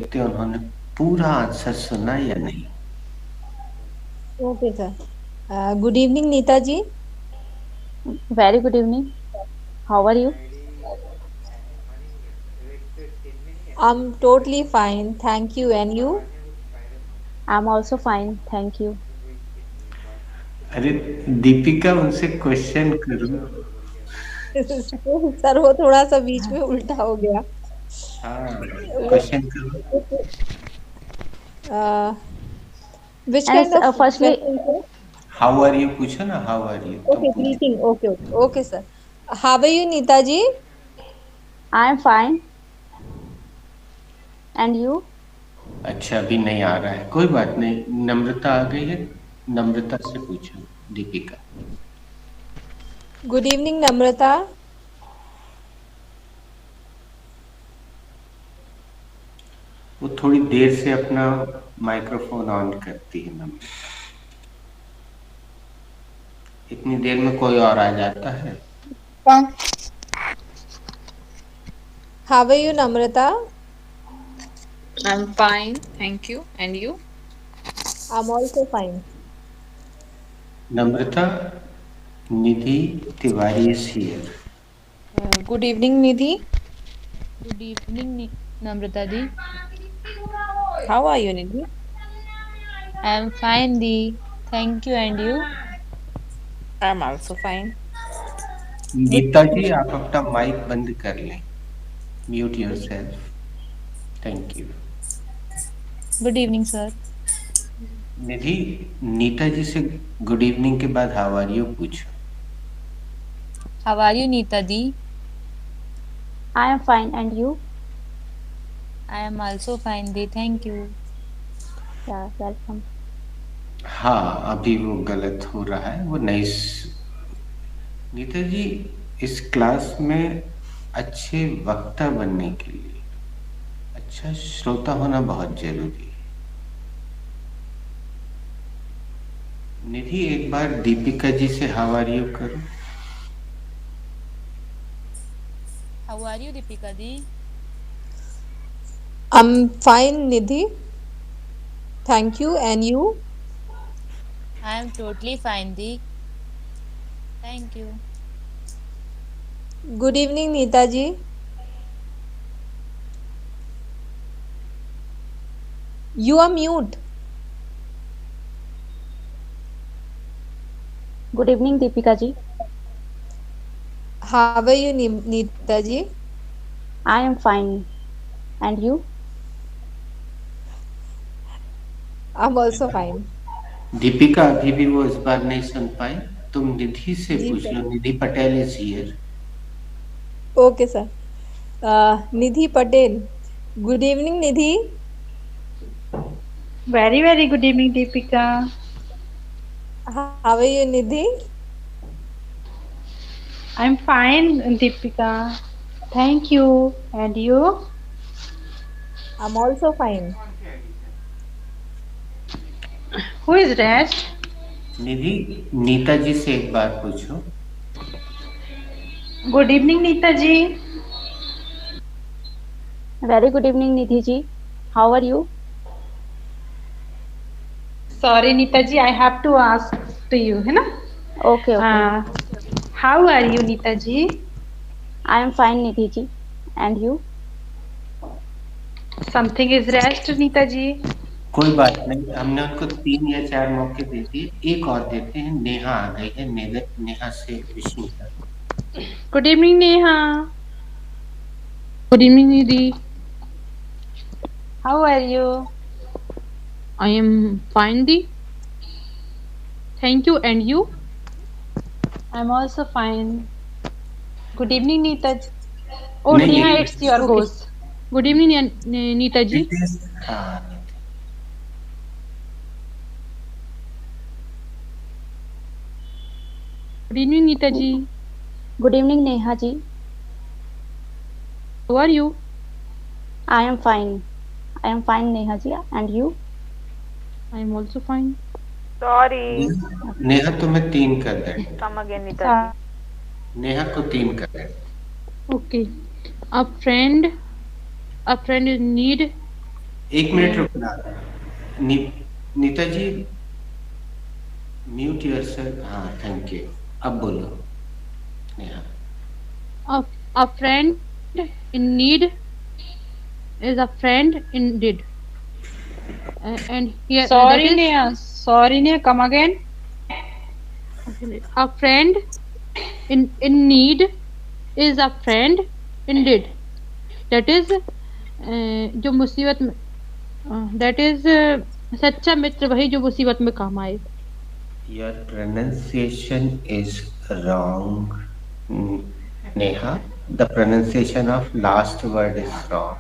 देखते हैं उन्होंने पूरा आंसर सुना या नहीं। Okay, sir. Good evening, Neetaji. Very good evening. How are you? I'm totally fine. Thank you. And you? I'm also fine. Thank you. अरे दीपिका, उनसे क्वेश्चन करो। सर वो थोड़ा सा बीच में उल्टा हो गया। हाँ, क्वेश्चन करो। Uh, which And kind of firstly, question, sir? How are you पूछो ना, हाउ आर यू तुम Okay, पूछो। greeting. Okay, sir. How are you, Neetaji? I am fine. And you? अच्छा, अभी नहीं आ रहा है, कोई बात नहीं। नम्रता आ गई है, नम्रता से पूछो दीपिका। Good evening, Namrata. वो थोड़ी देर से अपना माइक्रोफोन ऑन करती है नम्रता। इतनी देर में कोई और आ जाता है। How are you, Namrata? I'm fine, thank you. And you? I'm also fine. Namrata, Nidhi Tiwari is here. Good evening, Nidhi. Good evening, Namrata di. How are you, Nidhi? I'm fine, di. Thank you, and you? I'm also fine. Good Nita ji, आप अपना mike बंद कर लें। Mute yourself. Thank you. Good evening, sir. Nidhi, Nita ji से good evening के बाद how are you पूछो। How are you, Neeta di? I am fine. And you? I am also fine, di. Thank you. Yeah, welcome. हाँ, अभी वो गलत हो रहा है, वो नहीं। नीता जी, इस क्लास में अच्छे वक्ता बनने के लिए अच्छा श्रोता होना बहुत जरूरी है। निधि, एक बार दीपिका जी से हाउ आर यू करो। How are you, Deepika di? I'm fine, Nidhi. Thank you. And you? I am totally fine, di. Thank you. Good evening, Neetaji. You are mute. Good evening, Deepika ji. How are you, Neetaji? I am fine. And you? I'm also fine. Deepika, अभी भी वो इस बार नहीं सुन पाई। तुम निधि से जी पूछ sir. Low. Nidhi Patel is here. Okay, sir. Nidhi Patel. Good evening, Nidhi. Very good evening, Deepika. How are you, Nidhi? I'm fine, Deepika. Thank you. And you? I'm also fine. Who is that? निधि, नीता जी से एक बार पूछो। Good evening, Neeta ji. Very good evening, Nidhi ji. How are you? Sorry, Neeta ji, I have to ask to you, है ना? Okay. How are you, Neeta ji? I am fine, Nidhi ji. And you? Something is rest, Neeta ji. कोई बात नहीं, हमने उनको 3 या 4 मौके दे दिए, एक और देते हैं। नेहा आ गई है। नेहा से विशिंग कर। Good evening, Neha. Good evening, Nidhi. How are you? I am fine, Di. Thank you. And you? I'm also fine. Good evening, Neeta ji. Oh, नहीं, Neha, एक it's your Okay. ghost. Good evening, Neeta ji. Nitesh, हाँ Nitesh. Good evening, Neeta ji. Good evening, Neha ji. How are you? I am fine. I am fine, Neha ji. And you? I am also fine. Sorry. Neha, तुम्हें 3 कर दे। Come again, Neetaji. Neha को 3 कर दे। Okay. A friend, a friend in need एक minute रुकना। Nita ji mute yourself. हाँ, thank you. अब बोलो Neha. A friend in need is a friend indeed. And here Sorry, that is Neha. Sorry, Neha. Come again. a friend in need is a friend indeed. That is जो मुसीबत में that is सच्चा मित्र वही जो मुसीबत में काम आए. Your pronunciation is wrong, Neha. The pronunciation of last word is wrong.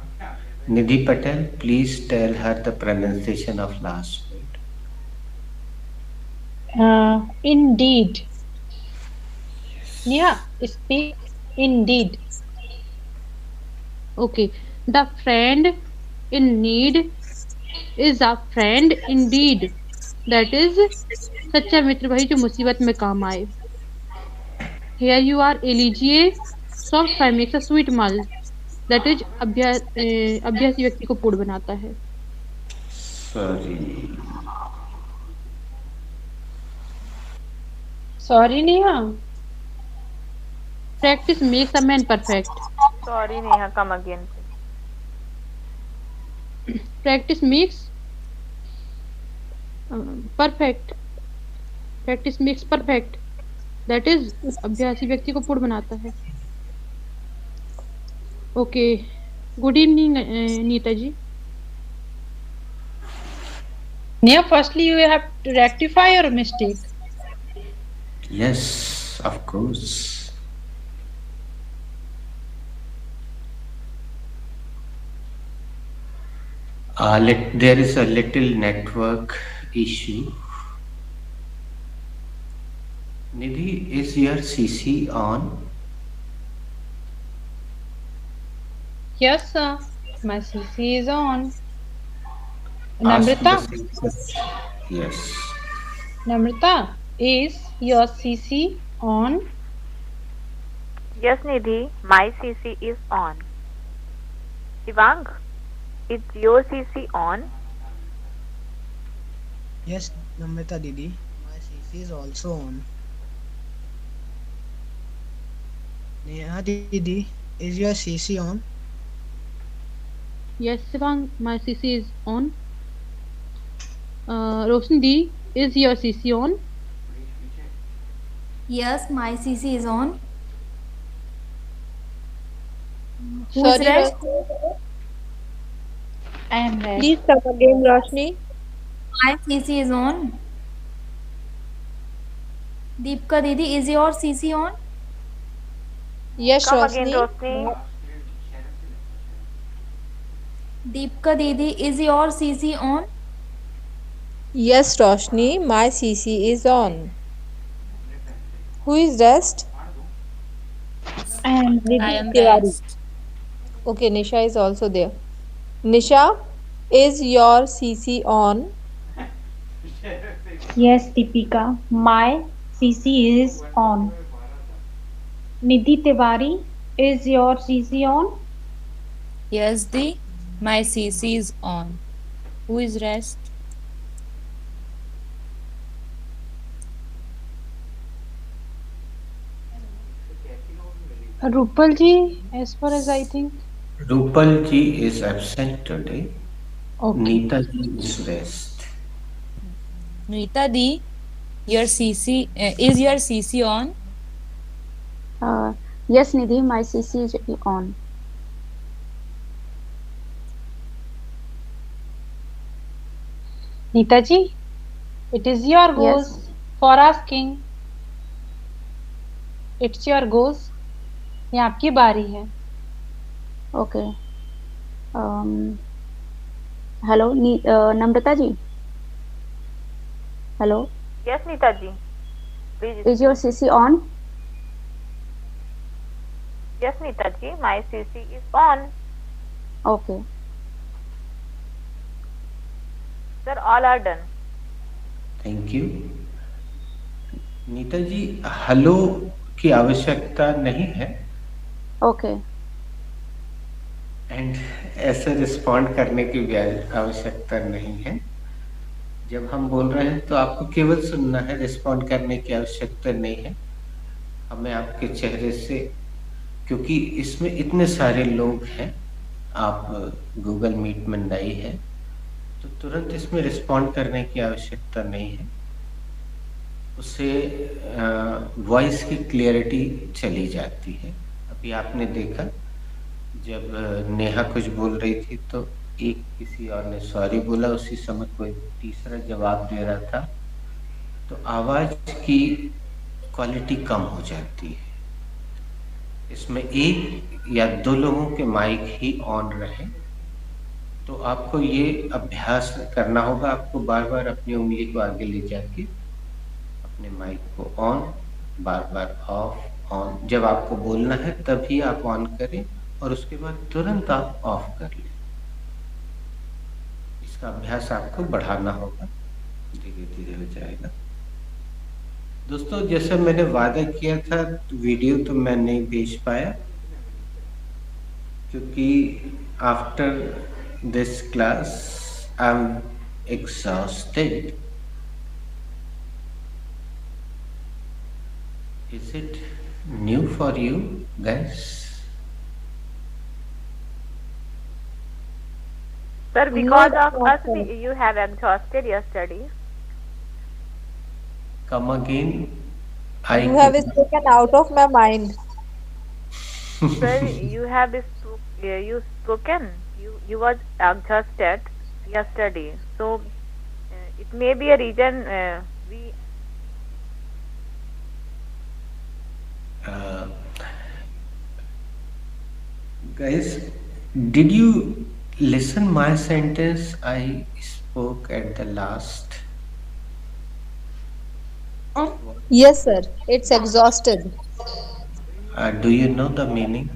Nidhi Patel, please tell her the pronunciation of last word. Indeed. Neha, speak indeed. Okay. The friend in need is a friend indeed. That is सच्चा मित्र वही जो मुसीबत में काम आए. Here you are लीजिए soft fry makes a sweet malt. That is अभ्यासी व्यक्ति को पूर्ण बनाता है. Sorry, Neha. Practice makes a man perfect. Sorry, Neha. Come again. Practice makes perfect. Practice makes perfect. That is अभ्यासी व्यक्ति को पूर्ण बनाता है. Okay. Good evening, Nita ji. Neha, firstly you have to rectify your mistake. Yes, of course. There is a little network issue. Nidhi, is your CC on? Yes, sir. My CC is on. Ask Namrita? Yes. Namrita, is your CC on? Yes, Nidhi. My CC is on. Shivang, is your CC on? Yes, Namrita Didi, my CC is also on. Neha Didi, is your CC on? Yes, Shivang, my CC is on. Roshni Di, is your CC on? Yes, my CC is on. Who is Sorry, rest? I am ready. please come again, Roshni. My CC is on. Deepika Didi, is your CC on? Yes, Come again, Roshni. Roshni. Deepika Didi, is your CC on? Yes, Roshni, my CC is on. Who is rest? I am ready. I am Tiwari. rest. Okay, Nisha is also there. Nisha, is your CC on? Yes, Deepika, my CC is on. Nidhi Tiwari, is your CC on? Yes, Di. My CC is on. Who is rest? Rupal ji, as far as I think. Rupal ji is absent today. Okay. Neeta ji is rest. Nita Di, your CC is your CC on? Yes, Nidhi, my CC is on. Neeta ji, it is your goes Yes. for asking. It's your goes. ये आपकी बारी है. Okay. Hello, Namrata ji. Hello. Yes, Nita ji. Please. Is your CC on? Yes, Nita ji. My CC is on. Okay. Sir, all are done. Thank you. Nita ji, hello की आवश्यकता नहीं है. Okay. And ऐसे respond करने की भी आवश्यकता नहीं है। जब हम बोल रहे हैं तो आपको केवल सुनना है, रिस्पॉन्ड करने की आवश्यकता नहीं है। हमें आपके चेहरे से, क्योंकि इसमें इतने सारे लोग हैं, आप गूगल मीट में नई है, तो तुरंत इसमें रिस्पॉन्ड करने की आवश्यकता नहीं है। उससे वॉइस की क्लियरिटी चली जाती है। अभी आपने देखा जब नेहा कुछ बोल रही थी तो एक किसी और ने सॉरी बोला, उसी समय कोई तीसरा जवाब दे रहा था, तो आवाज की क्वालिटी कम हो जाती है। इसमें एक या दो लोगों के माइक ही ऑन रहे, तो आपको ये अभ्यास करना होगा। आपको बार बार अपनी उंगली को आगे ले जाके अपने माइक को on, bar bar of, on. जब आपको बोलना है तभी आप ऑन करें और उसके बाद तुरंत आप ऑफ कर लें। इसका अभ्यास आपको बढ़ाना होगा, धीरे धीरे हो जाएगा। दोस्तों, जैसे मैंने वादा किया था, वीडियो तो मैं नहीं भेज पाया क्योंकि after this class I'm exhausted. Is it new for you guys? Sir, because of us, you have exhausted your studies. Come again. You have spoken out of my mind. Sir, you have spoken. You was exhausted yesterday, so it may be a reason we. Guys, did you listen my sentence I spoke at the last? Yes, sir. It's exhausted. Do you know the meaning?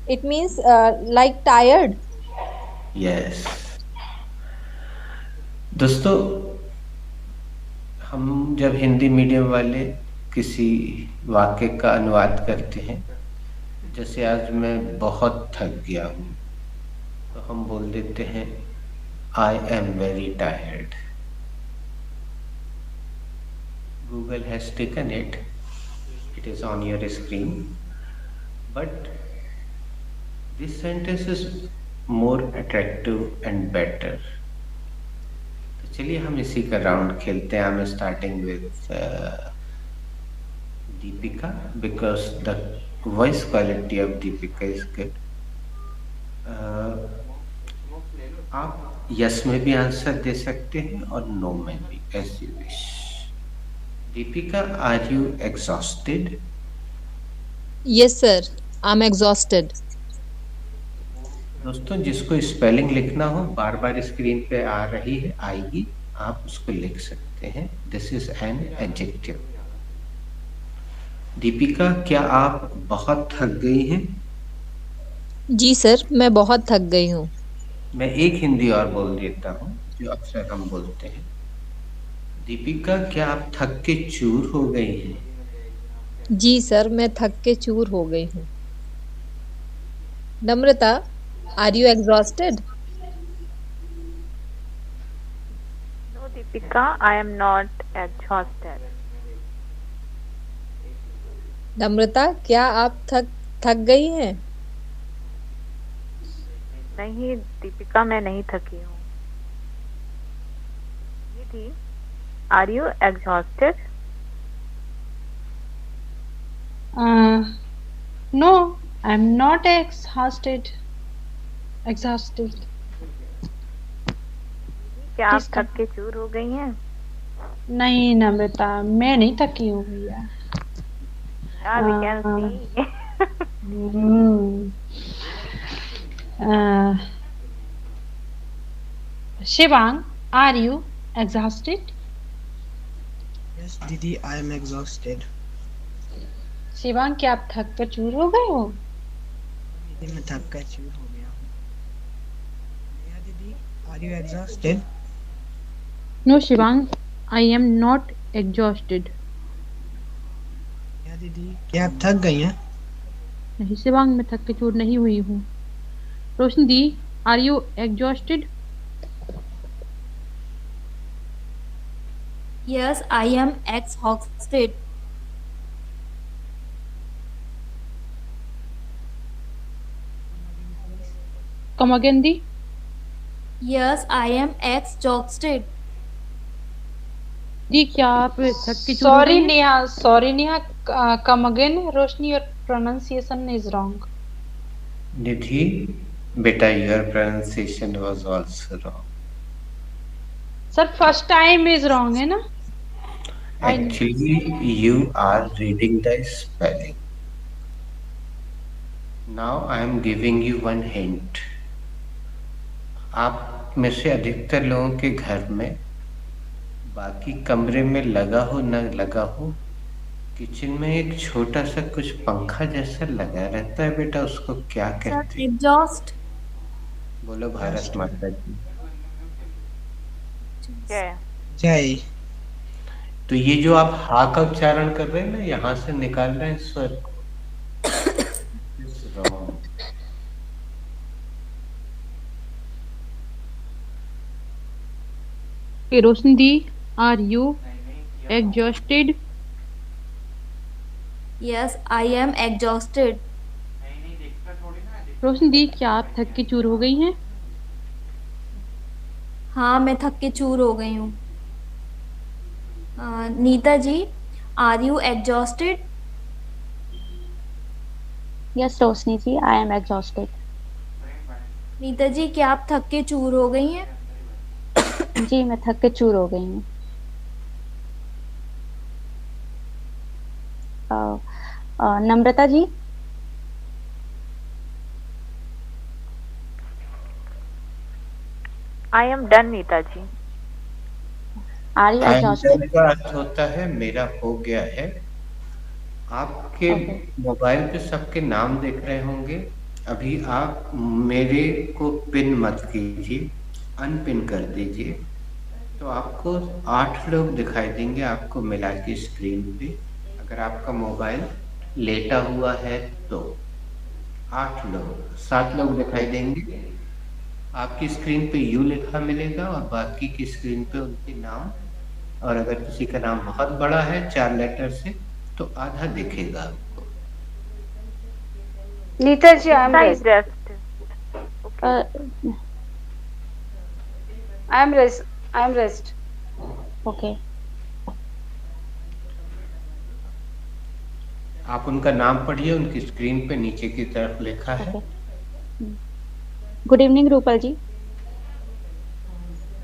It means like tired. Yes. दोस्तों, हम जब Hindi medium वाले किसी वाक्य का अनुवाद करते हैं, जैसे आज मैं बहुत थक गया हूँ, तो हम बोल देते हैं I am very tired. Google has taken it. It is on your screen. But this sentence is more attractive and better. तो चलिए हम इसी का राउंड खेलते हैं। I'm starting with Deepika because the voice quality of Deepika is good. आप yes में भी आंसर दे सकते हैं और नो में भी, as you wish. Deepika, are you exhausted? Yes, sir. I'm exhausted. दोस्तों, जिसको स्पेलिंग लिखना हो, बार बार स्क्रीन पे आ रही है, आएगी, आप उसको लिख सकते हैं। This is an adjective. Deepika, क्या आप बहुत थक गई हैं? जी सर, मैं बहुत थक गई हूँ। मैं एक हिंदी और बोल देता हूँ जो अक्सर हम बोलते हैं। दीपिका, क्या आप थक के चूर हो गई हैं? जी सर, मैं थक के चूर हो गई हूँ। Namrata, are you exhausted? No, Deepika, I am not exhausted. Namrata, क्या आप थक गई हैं? नहीं दीपिका, मैं नहीं थकी हूँ। ये थी, are you exhausted? No, I'm not exhausted. क्या आप थक के चूर हो गई हैं? नहीं नम्रता, मैं नहीं थकी हूँ भैया। We can see. Shivang, are you exhausted? Yes, Didi, I am exhausted. Shivang, क्या आप थक कर चूर हो गए हो? दीदी, मैं थक कर चूर हो गया हूँ। नेहा दीदी, are you exhausted? No, Shivang, I am not exhausted. Neha दीदी, क्या आप थक गई हैं? नहीं शिवांग, मैं थक के चूर नहीं हुई हूँ। रोशनी दी, are you exhausted? Yes, I am exhausted. Come again दी। Yes, I am exhausted. दी, क्या आप थक के चूर हो Sorry, गई हैं? Neha. Sorry, Neha. Come again. Roshni, your pronunciation is wrong. निधि बेटा, your pronunciation was also wrong. Sir, first time is wrong, है ना? Actually, you are reading the spelling. Now I am giving you one hint. आप में से अधिकतर लोगों के घर में, बाकी कमरे में लगा हो न लगा हो, किचन में एक छोटा सा कुछ पंखा जैसा लगा रहता है बेटा, उसको क्या Sir, कहते हैं? exhaust. बोलो भारत माता की जय। जय। तो ये जो आप हा का उच्चारण कर रहे हैं ना, यहाँ से निकाल रहे हैं स्वर को। It's wrong. Okay, Roshni the, are you exhausted? Yes, I am exhausted. Roshni di, क्या आप थक के चूर हो गई हैं? हाँ, मैं थक के चूर हो गई हूँ। Nita ji, are you exhausted? Yes, Roshni ji, I am exhausted. Nita ji, क्या आप थक के चूर हो गई हैं? जी, मैं थक के चूर हो गई हूँ। नम्रता जी, I am done, Nita ji. are you exhausted? आइंदर का अर्थ होता है मेरा हो गया है। आपके मोबाइल पे सबके नाम देख रहे होंगे। अभी आप मेरे को पिन मत कीजिए, अनपिन कर दीजिए, तो आपको 8 लोग दिखाई देंगे आपको मिला के स्क्रीन पे। अगर आपका मोबाइल लेटा हुआ है तो 8 लोग, 7 लोग दिखाई देंगे। आपकी स्क्रीन पे यू लिखा मिलेगा और बाकी की स्क्रीन पे उनके नाम, और अगर किसी का नाम बहुत बड़ा है 4 लेटर से तो आधा दिखेगा आपको। नीता जी, I am Besides rest. rest. I am rest. I am rest. Okay. आप उनका नाम पढ़िए, उनकी स्क्रीन पे नीचे की तरफ लिखा है। Good evening, Rupal ji.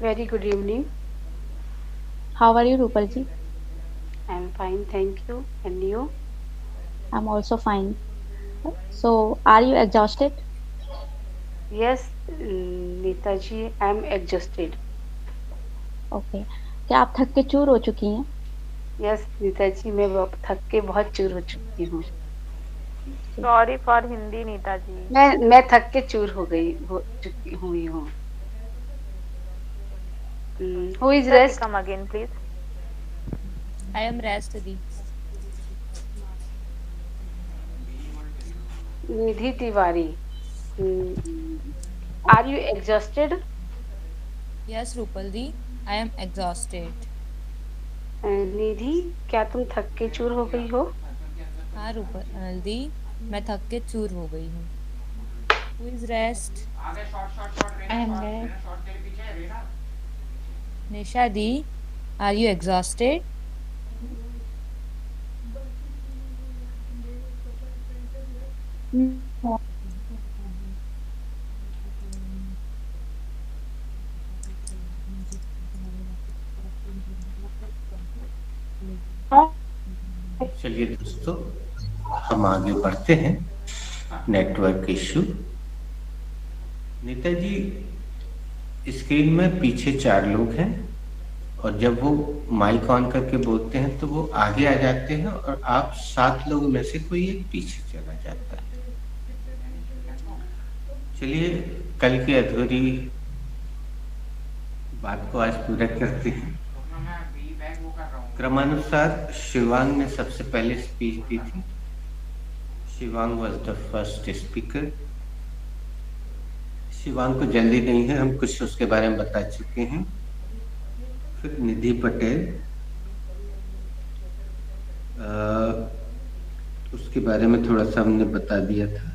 Very good evening. How are you, Rupal ji? I am fine, thank you. And you? I'm also fine. So, are you exhausted? Yes, Neeta ji, I am exhausted. Okay. क्या आप थक के चूर हो चुकी हैं? Yes, Neeta ji, मैं थक के बहुत चूर हो चुकी हूँ। Sorry for हिंदी नीता जी। मैं थक के चूर हो चुकी हुई हूँ। Who is rest? Come again, please. I am rest the. Nidhi Tiwari, are you exhausted? Yes, Rupal the, I am exhausted. निधि, क्या तुम थक के चूर हो गई हो? हाँ रूपल दी, मैं थक के चूर हो गई हूँ। Who is rest? I am rest. Nisha the, are you exhausted? चलिए दोस्तों, हम आगे बढ़ते हैं। Network issue. Nita ji, screen में पीछे 4 लोग हैं और जब वो माइक ऑन करके बोलते हैं तो वो आगे आ जाते हैं और आप 7 लोगों में से कोई एक पीछे चला जाता है। चलिए, कल की अधूरी बात को आज पूरा करते हैं। क्रमानुसार शिवांग ने सबसे पहले स्पीच दी थी। Shivang was the first speaker. Shivang को जल्दी नहीं है, हम कुछ उसके बारे में बता चुके हैं। फिर निधि पटेल, उसके बारे में थोड़ा सा हमने बता दिया था।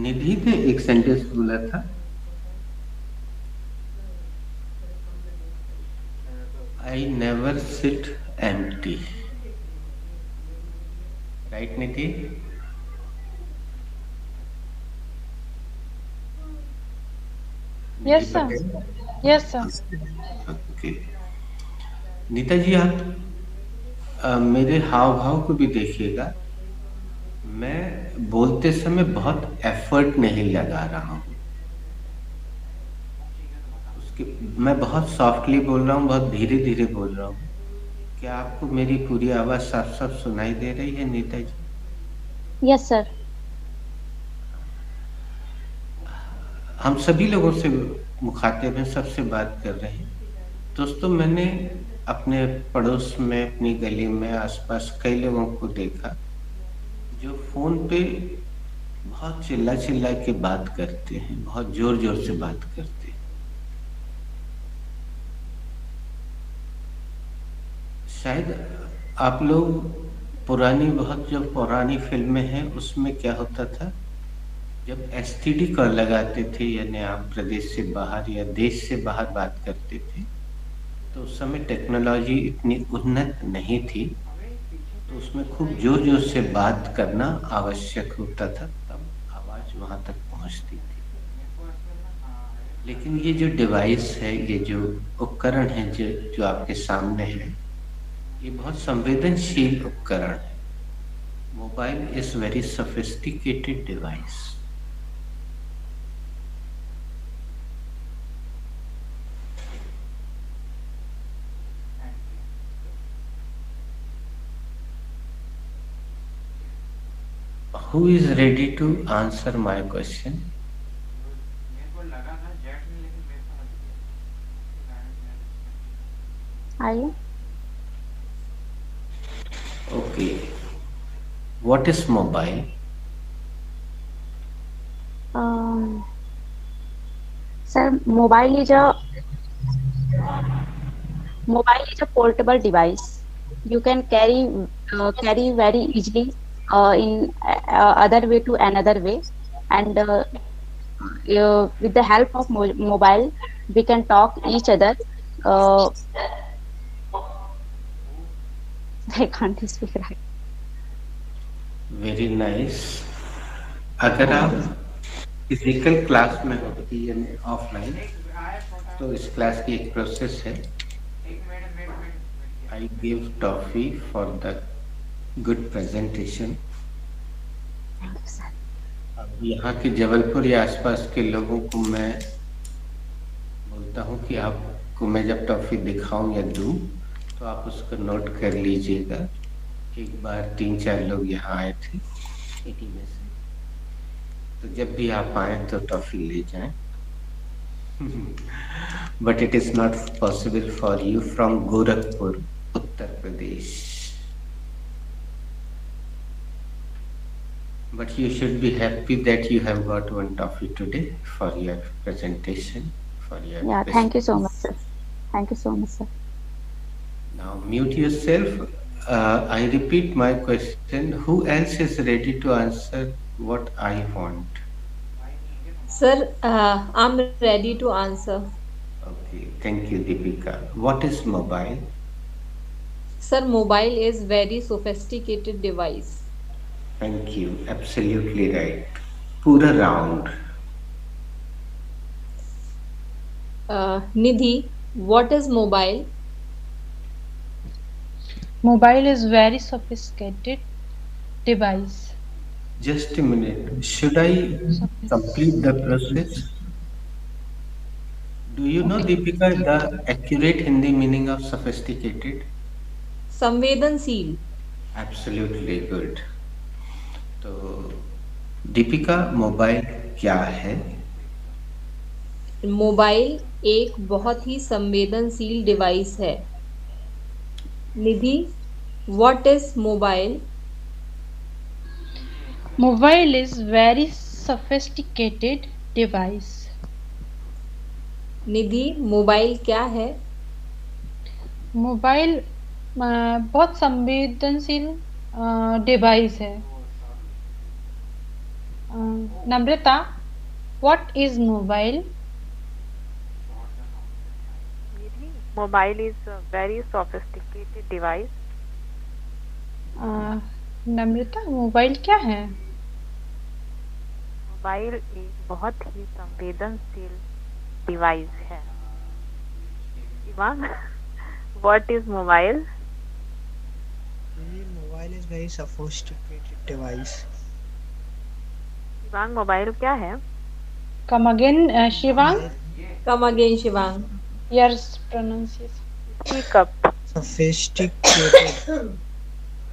निधि ने एक सेंटेंस बोला था, I never sit empty. Right, Nidhi? Yes, sir. Yes, sir. Okay. Nita ji, आप मेरे हाव भाव को भी देखिएगा। मैं बोलते समय बहुत एफर्ट नहीं लगा रहा हूँ। मैं बहुत सॉफ्टली बोल रहा हूँ, बहुत धीरे धीरे बोल रहा हूँ। क्या आपको मेरी पूरी आवाज साफ साफ सुनाई दे रही है नीता जी? Yes sir. हम सभी लोगों से मुखातिब हैं, सबसे बात कर रहे हैं। दोस्तों, मैंने अपने पड़ोस में, अपनी गली में, आसपास कई लोगों को देखा जो फोन पे बहुत चिल्ला चिल्ला के बात करते हैं, बहुत जोर जोर से बात करते हैं। शायद आप लोग बहुत जो पुरानी फिल्में हैं उसमें क्या होता था, जब एसटीडी कॉल लगाते थे, यानी आप प्रदेश से बाहर या देश से बाहर बात करते थे, तो उस समय टेक्नोलॉजी इतनी उन्नत नहीं थी, तो उसमें खूब जोर जोर से बात करना आवश्यक होता था, तब आवाज वहां तक पहुंचती थी। लेकिन ये जो डिवाइस है, ये जो उपकरण है जो आपके सामने है, ये बहुत संवेदनशील उपकरण है। Mobile is very sophisticated device. Who is ready to answer my question? आइए। Okay. What is mobile? Sir, mobile is a portable device. You can carry very easily in other way to another way, and with the help of mobile we can talk each other. I can't speak right. Very nice. अगर आप physical class में होती यानी offline, तो इस class की एक process है। I give toffee for the good presentation. अब यहाँ के जबलपुर या आसपास के लोगों को मैं बोलता हूँ कि आपको मैं जब टॉफी दिखाऊं या दूं, तो आप उसको नोट कर लीजिएगा। एक बार 3-4 लोग यहाँ आए थे सिटी में से, तो जब भी आप आए तो टॉफी ले जाएं। But it is not possible for you from Gorakhpur, Uttar Pradesh. But you should be happy that you have got one toffee today for your presentation, for your Thank you so much, sir. Thank you so much, sir. Now mute yourself. I repeat my question. Who else is ready to answer what I want? Sir, I'm ready to answer. Okay, thank you, Deepika. What is mobile? Sir, mobile is very sophisticated device. Thank you. Absolutely right. Pura round. Nidhi, what is mobile? Mobile is very sophisticated device. Just a minute. Should I complete the process? Do you know, Deepika, the accurate Hindi meaning of sophisticated? संवेदनशील. Absolutely good. तो Deepika, mobile क्या है? Mobile एक बहुत ही संवेदनशील device है। निधि? What is mobile? Mobile is very sophisticated device. Nidhi, mobile क्या है? मोबाइल बहुत संवेदनशील डिवाइस है। नम्रता, what is mobile? Mobile is a very sophisticated device. Namrata, mobile क्या है? मोबाइल एक बहुत ही संवेदनशील डिवाइस है। Shivang, what is mobile? Mobile is very sophisticated device. Shivang, mobile क्या है? Come again, Shivang. Come again, Shivang. Your pronunciation. Speak up. Sophisticated.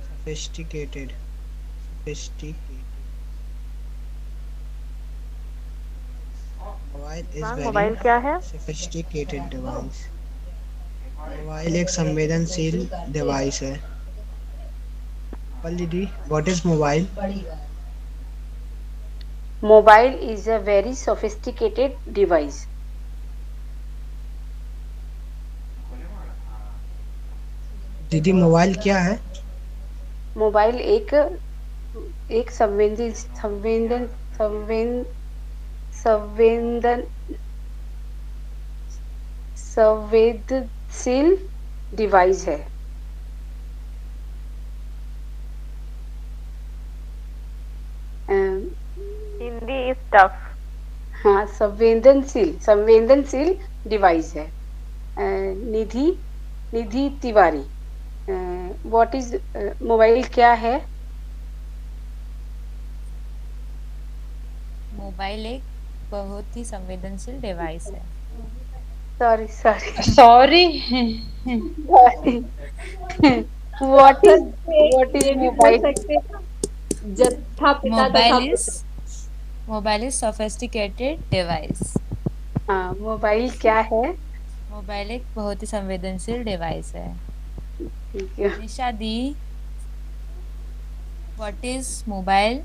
Sophisticated. Mobile is Shivang, very mobile क्या है? sophisticated device. मोबाइल एक संवेदनशील डिवाइस है। दीदी, what is mobile? Mobile is a very sophisticated device. दीदी, mobile क्या है? मोबाइल एक संवेदन संवेदन संवेदन संवेदन संवेदनशील डिवाइस है। Hindi is tough. हाँ, संवेदनशील डिवाइस है। Nidhi Tiwari, what is mobile क्या है? मोबाइल एक बहुत ही संवेदनशील डिवाइस है। Sorry what is mobile? जत्था पिता तथा मोबाइल इज सोफिस्टिकेटेड डिवाइस। हाँ, मोबाइल क्या है? मोबाइल एक बहुत ही संवेदनशील डिवाइस है। निशा दी, what is mobile?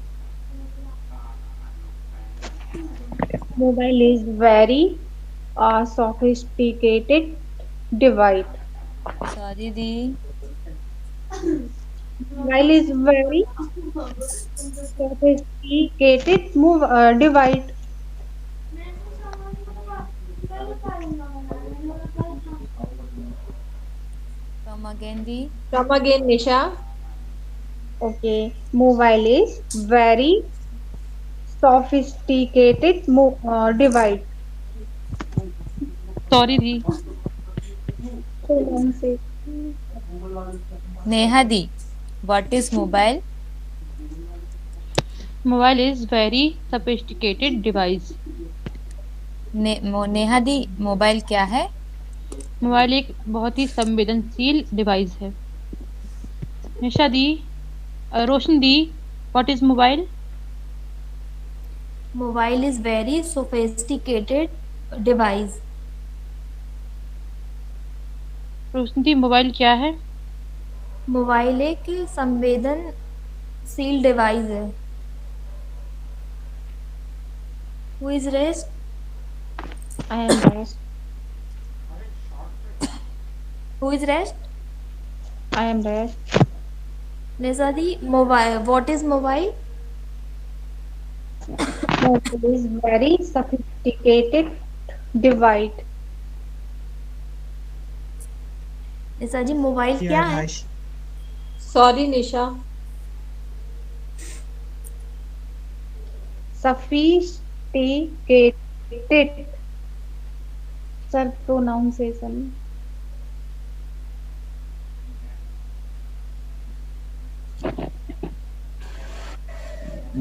Mobile is very sophisticated device. Sorry दी। Mobile is very sophisticated device. Come again दी। Come again, Nisha. Okay, mobile is very sophisticated device. Sorry दी। नेहा दी, what is mobile? Mobile is very sophisticated device. Neha दी, mobile क्या है? Mobile एक बहुत ही संवेदनशील डिवाइस है। निशा दी, रोशन दी, what is mobile? Mobile is very sophisticated device. Roshan दी, मोबाइल क्या है? मोबाइल एक संवेदनशील डिवाइस है। Who is rest? I am rest. Who is rest? I am rest. Nisa di, mobile. What is mobile? Mobile is very sophisticated device. Nisha ji, mobile क्या है? Sorry, Nisha. Sophisticated. Sir, pronunciation.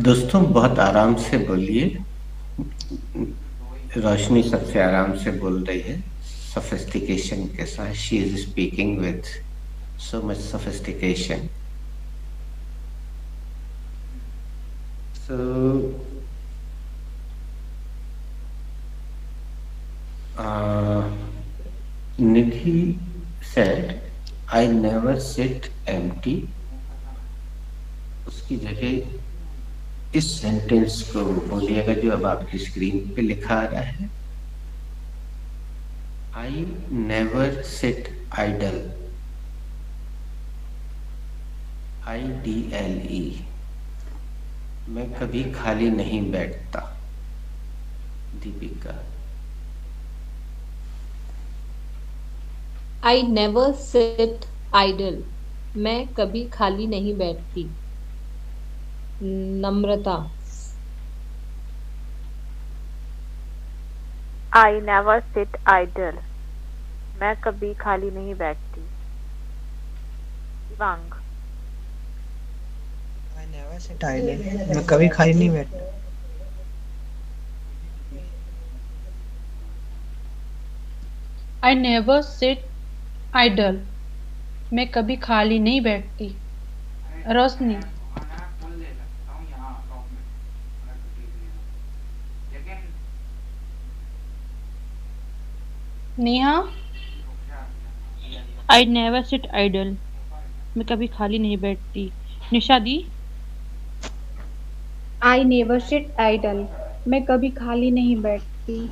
दोस्तों बहुत आराम से बोलिए। रोशनी सबसे आराम से बोल रही है, सोफिस्टिकेशन के साथ। She is speaking with so much sophistication. So Nidhi said, I never seat empty, उसकी जगह इस सेंटेंस को बोलिएगा जो अब आपकी स्क्रीन पे लिखा आ रहा है। I never sit idle, IDLE, मैं कभी खाली नहीं बैठता। Deepika. I never sit idle. मैं कभी खाली नहीं बैठती। नम्रता। I never sit idle. मैं कभी खाली नहीं बैठती। Shivang. I never sit idle. मैं कभी खाली नहीं बैठता। I never sit idle. मैं कभी खाली नहीं बैठती। रोशनी। Neha. I never sit idle. मैं कभी खाली नहीं बैठती। निशा दी। I never sit idle. मैं कभी खाली नहीं बैठती।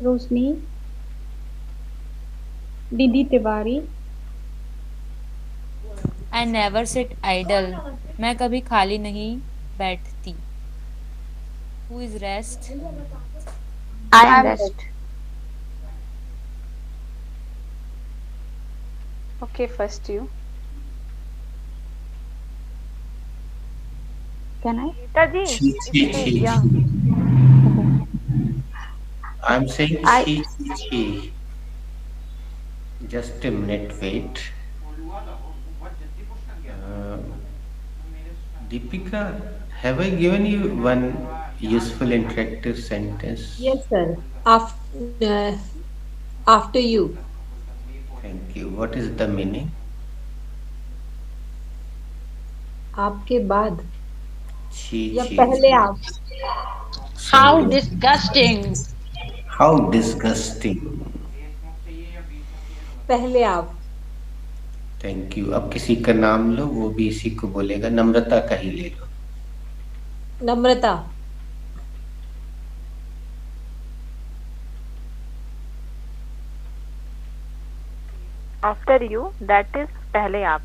रोशनी। दीदी Tiwari. I never sit idle. मैं कभी खाली नहीं बैठती। Who is rest? I am rest. Okay, first you. Can I? Nita ji. She. Yeah. I'm saying I- she. Just a minute, wait. Deepika, have I given you one useful interactive sentence? Yes, sir. After you. Thank you. What is the meaning? आपके बाद She. या पहले आप। How disgusting. How disgusting. पहले आप। Thank you. अब किसी का नाम लो, वो भी इसी को बोलेगा। नम्रता का ही ले लो। नम्रता। After you, that is पहले आप।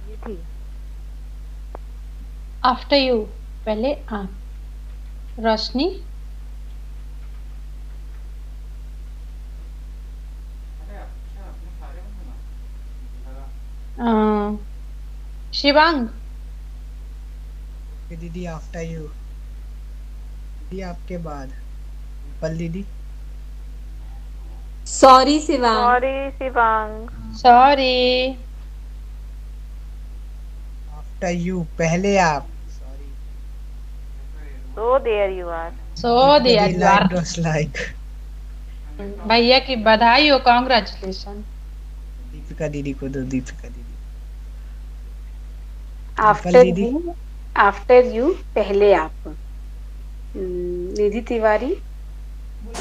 निधि। After you. पहले आप। रोशनी। शिवांग। दीदी आफ्टर यू। दीदी आपके बाद। पल दीदी। Sorry Shivang. Sorry, Shivang. Sorry. After you पहले आप। Sorry. So there you are. So there you are. Like. भैया की बधाई हो, कांग्रेचुलेशन। दीपिका दीदी को दो। दीपिका दीदी। After दीदी। you. After you. पहले आप। निधि तिवारी।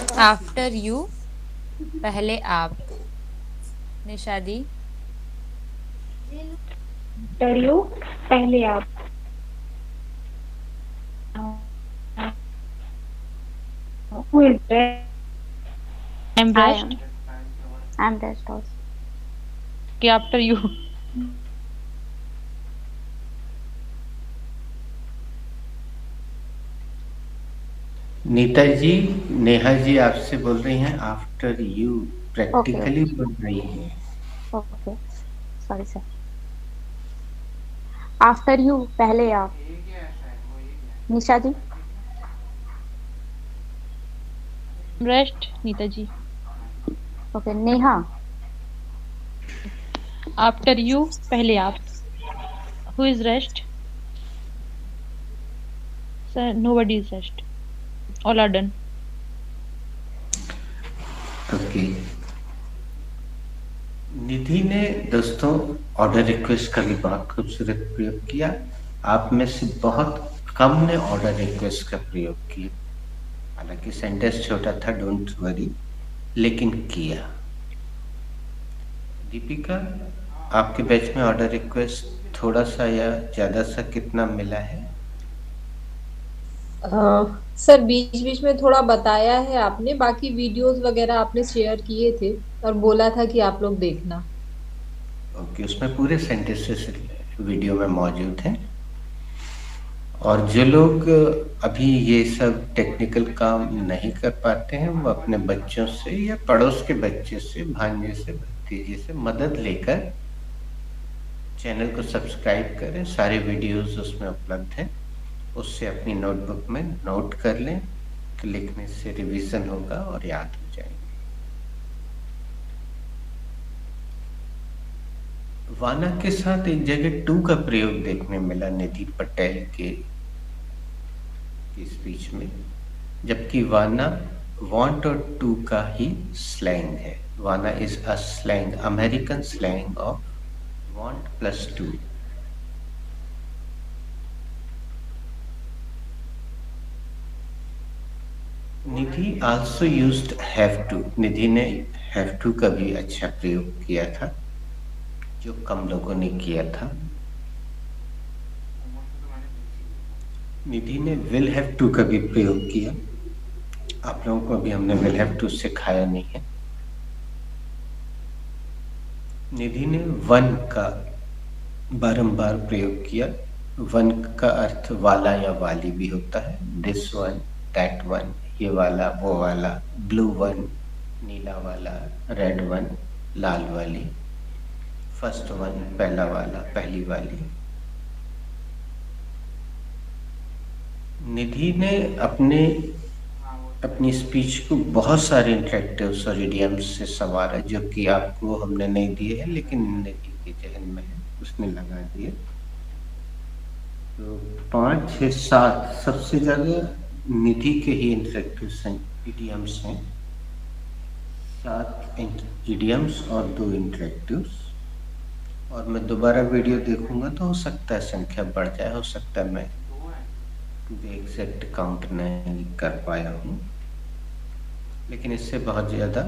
After you. पहले आप। निशा दी। After you. पहले आप। Who is there? I'm I rest. am. I'm rest also. कि आफ्टर यू। नीता जी, नेहा जी आपसे बोल रही हैं आफ्टर यू, प्रैक्टिकली बोल रही हैं। Okay. Sorry, sir. After you. पहले आप। Nisha ji. Rest Nita ji. Okay. Neha. After you पहले आप। Who is rest? Sir nobody is rest, all are done. Okay. Nidhi ने दोस्तों ऑर्डर रिक्वेस्ट का भी बहुत खूबसूरत प्रयोग किया। आप में से बहुत कम ने ऑर्डर रिक्वेस्ट का प्रयोग किया। हालांकि सेंटेंस छोटा था, डोंट वरी, लेकिन किया। दीपिका, आपके बैच में ऑर्डर रिक्वेस्ट थोड़ा सा या ज्यादा सा कितना मिला है? सर बीच बीच में थोड़ा बताया है आपने, बाकी वीडियोस वगैरह आपने शेयर किए थे और बोला था कि आप लोग देखना। ओके, उसमें पूरे सेंटेंसेस वीडियो में मौजूद हैं। और जो लोग अभी ये सब टेक्निकल काम नहीं कर पाते हैं, वो अपने बच्चों से या पड़ोस के बच्चे से, भांजे से, भतीजे से मदद लेकर चैनल को सब्सक्राइब करें। सारे वीडियोस उसमें उपलब्ध हैं, उससे अपनी नोटबुक में नोट कर लें, तो लिखने से रिवीजन होगा और याद हो जाएंगे। वाना के साथ एक जगह टू का प्रयोग देखने मिला निधि पटेल के स्पीच में, जबकि वाना वांट और टू का ही स्लैंग है। Wanna is a slang, American slang of want plus to. Nidhi also used have to. Nidhi ने हैव टू का भी अच्छा प्रयोग किया था, जो कम लोगों ने किया था। निधि ने विल हैव टू का भी प्रयोग किया। आप लोगों को अभी हमने विल हैव टू सिखाया नहीं है। निधि ने वन का बारंबार प्रयोग किया। वन का अर्थ वाला या वाली भी होता है। दिस वन, दैट वन, ये वाला, वो वाला, ब्लू वन, नीला वाला, रेड वन, लाल वाली, फर्स्ट वन, पहला वाला, पहली वाली। निधि ने अपनी स्पीच को बहुत सारे इंटरेक्टिव्स और इडियम्स से संवारा, जो कि आपको हमने नहीं दिए हैं, लेकिन निधि के जहन में है, उसने लगा दिए। तो 5, 6, 7 सबसे ज्यादा निधि के ही इंटरेक्टिव्स इडियम्स हैं। 7 इडियम्स और 2 इंटरेक्टिव्स। और मैं दोबारा वीडियो देखूंगा तो हो सकता है संख्या बढ़ जाए, हो सकता है मैं एग्जैक्ट काउंट नहीं कर पाया हूँ, लेकिन इससे बहुत ज्यादा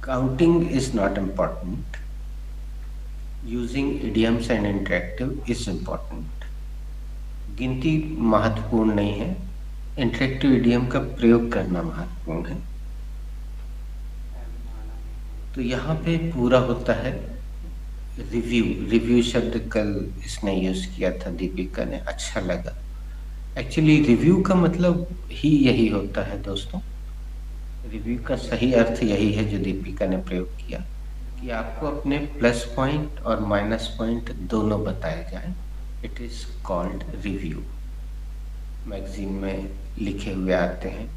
counting is not important, using idioms and interactive is important. गिनती महत्वपूर्ण नहीं है, इंटरेक्टिव इडियम का प्रयोग करना महत्वपूर्ण है। तो यहाँ पे पूरा होता है रिव्यू। रिव्यू शब्द कल इसने यूज किया था दीपिका ने, अच्छा लगा। एक्चुअली रिव्यू का मतलब ही यही होता है दोस्तों। रिव्यू का सही अर्थ यही है जो दीपिका ने प्रयोग किया, कि आपको अपने प्लस पॉइंट और माइनस पॉइंट दोनों बताए जाएं। It is called review. Magazine में लिखे हुए आते हैं।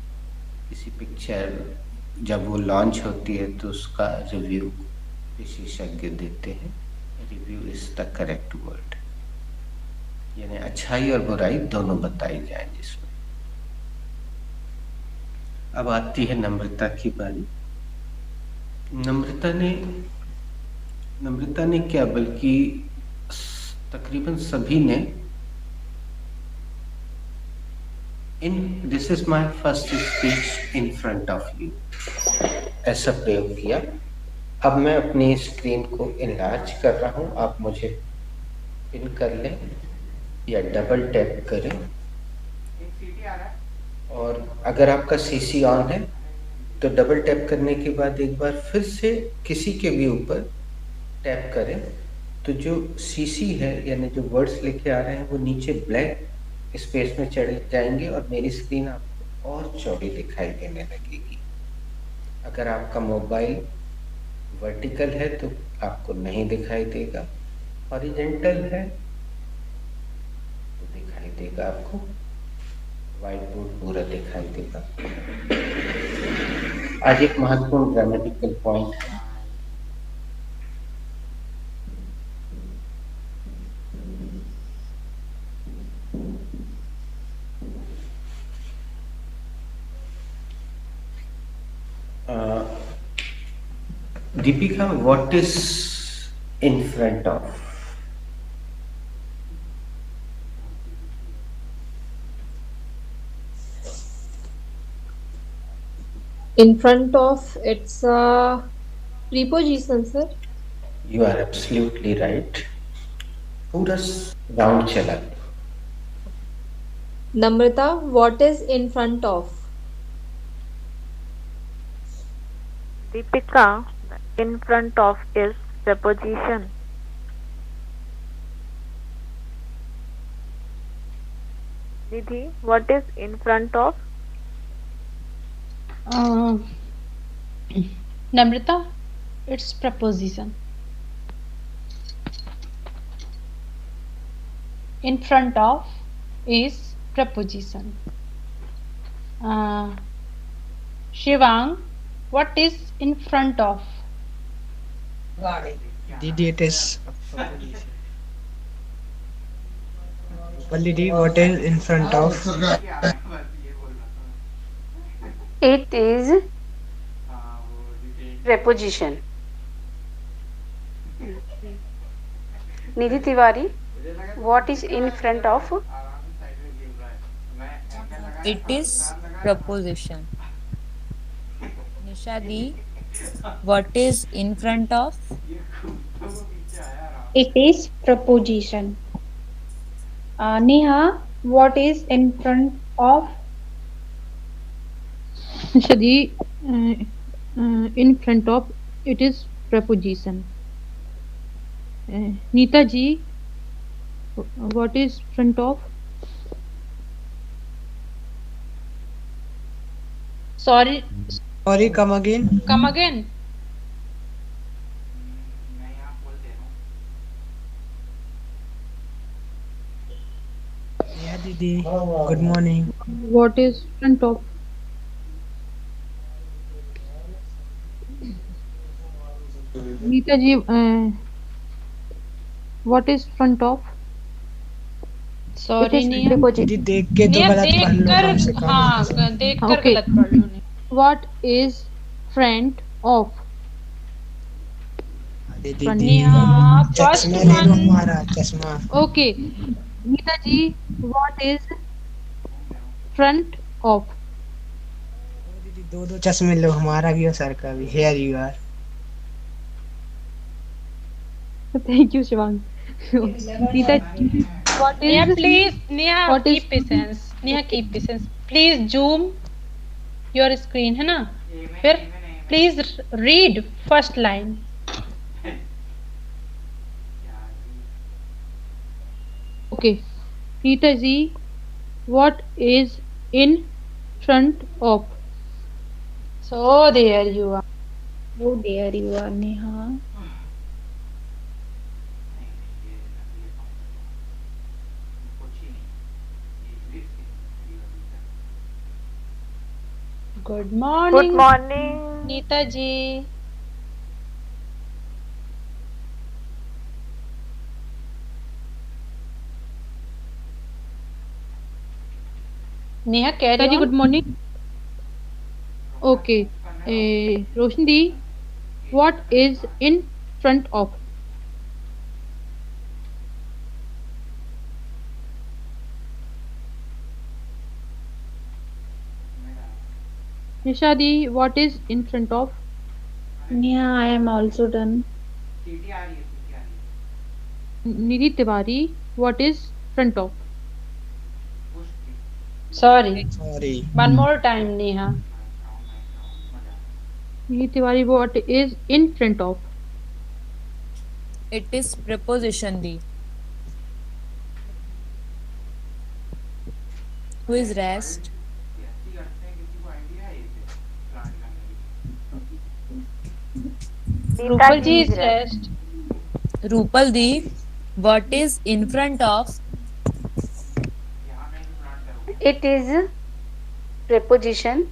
किसी पिक्चर जब वो लॉन्च होती है तो उसका रिव्यू विशेषज्ञ देते हैं। Review is the correct word, यानी अच्छाई और बुराई दोनों बताई जाए जिसमें। अब आती है नम्रता की बारी। नम्रता ने क्या, बल्कि तकरीबन सभी ने this is my first speech in front of you ऐसा प्रयोग किया। अब मैं अपनी स्क्रीन को इनलार्ज कर रहा हूं, आप मुझे पिन कर लें या डबल टैप करें। और अगर आपका सीसी ऑन है तो डबल टैप करने के बाद एक बार फिर से किसी के भी ऊपर टैप करें, तो जो सीसी है यानी जो वर्ड्स लिखे आ रहे हैं वो नीचे ब्लैक स्पेस में चढ़ जाएंगे और मेरी स्क्रीन आपको और चौड़ी दिखाई देने लगेगी। अगर आपका मोबाइल वर्टिकल है तो आपको नहीं दिखाई देगा, हॉरिजॉन्टल है तो दिखाई देगा आपको, व्हाइट बोर्ड पूरा दिखाई देगा। आज एक महत्वपूर्ण ग्रामेटिकल पॉइंट है। Deepika, what is in front of? In front of, it's a preposition, sir. You are absolutely right. पूरा राउंड चला. Namrata, what is in front of? Deepika, in front of is preposition. Nidhi, what is in front of? Namrata, it's preposition. In front of is preposition. Shivang, what is in front of? Didi, it is preposition. Didi, what is in front of? It is preposition. Nidhi Tiwari, what is in front of? It is preposition. Nishadi, what is in front of? It is preposition. Neha, what is in front of? Nishadi, in front of it is preposition. Neeta ji, what is front of? Sorry, Come again. come again. Yeah, Didi. Good morning. What is front of? Neeta ji, what is front of? Sorry, Neha. दीदी देख के तो नेहा गलत पढ़ लो कम से कम. हाँ देख कर Okay. गलत पढ़ लो. What is front of? दीदी नेहा फर्स्ट चश्मा ले लो वन. हमारा चश्मा. Okay. Neeta ji, what is front of? दीदी दो चश्मे लो हमारा भी और सर का भी. Here you are. Thank you, Shivang. Neeta ji, what Neha, is please, Neha, What is- keep patience. Neha, keep patience. Please zoom your screen, है ना? फिर please read first line. Okay. Neeta ji, what is in front of? So there you are. Oh, there you are, Neha. Good morning. Good morning. Neeta ji. Neha, carry Neeta ji, on. good morning. Okay. Roshan ji, what is in front of? Nisha ji, what is in front of? Neha, I am also done. Nidhi Tiwari, what is front of? Sorry. Sorry. One more time, Neha. Nidhi Tiwari, what is in front of? It is preposition D. Who is rest? Rupal ji is rest. Rupal Di, what is in front of? It is preposition.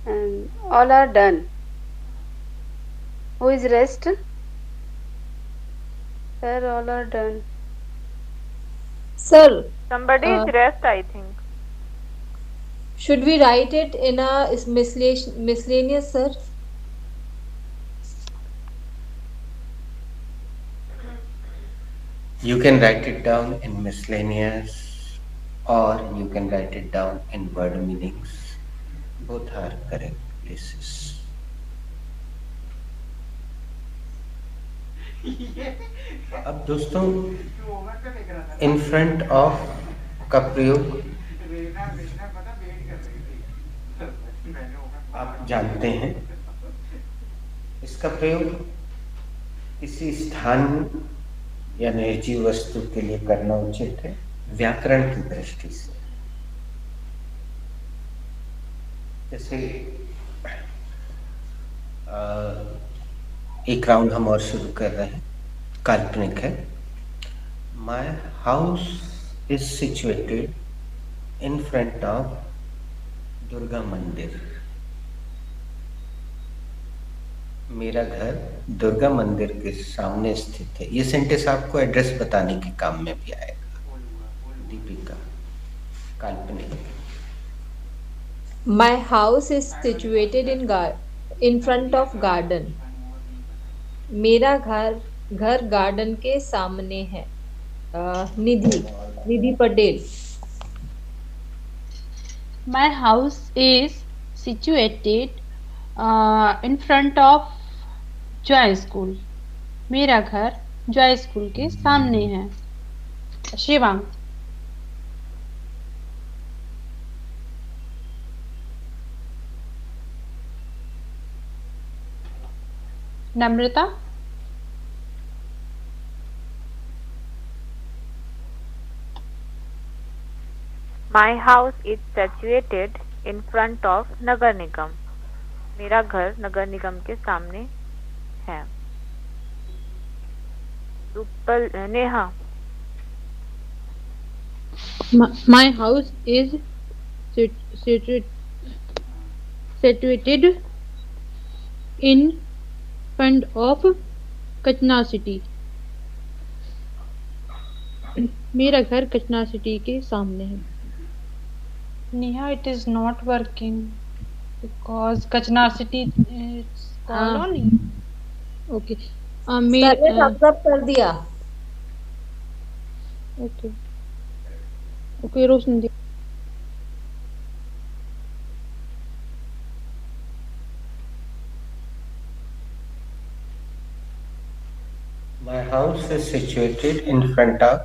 And all are done. Who is rest? Sir, all are done. Sir, Somebody is rest, I think. should we write it in a miscellaneous, sir? You can write it down in miscellaneous, or you can write it down in word meanings. Both are correct places. अब दोस्तों in front of का प्रयोग आप जानते हैं। इसका प्रयोग किसी स्थान या निर्जीव वस्तु के लिए करना उचित है व्याकरण की दृष्टि से। जैसे एक राउंड हम और शुरू कर रहे हैं, काल्पनिक है। My house is situated in front of Durga मंदिर। मेरा घर दुर्गा मंदिर के सामने स्थित है। ये सेंटेंस आपको एड्रेस बताने के काम में भी आएगा। दीपिका, काल्पनिक। My house is situated in front of garden. मेरा घर गार्डन के सामने है। Nidhi Patel. My house is situated in front of Joy school. मेरा घर जॉय स्कूल के सामने है। शिवांग। नम्रता। My house is situated in front of नगर निगम। मेरा घर नगर निगम के सामने है। Neha. My house is situated in front of Kachna city. मेरा घर कचना सिटी के सामने है। Neha, it is not working because Kachna city is colony. Okay sir ने thumbs up कर दिया। Okay okay Roshan ji. My house is situated in front of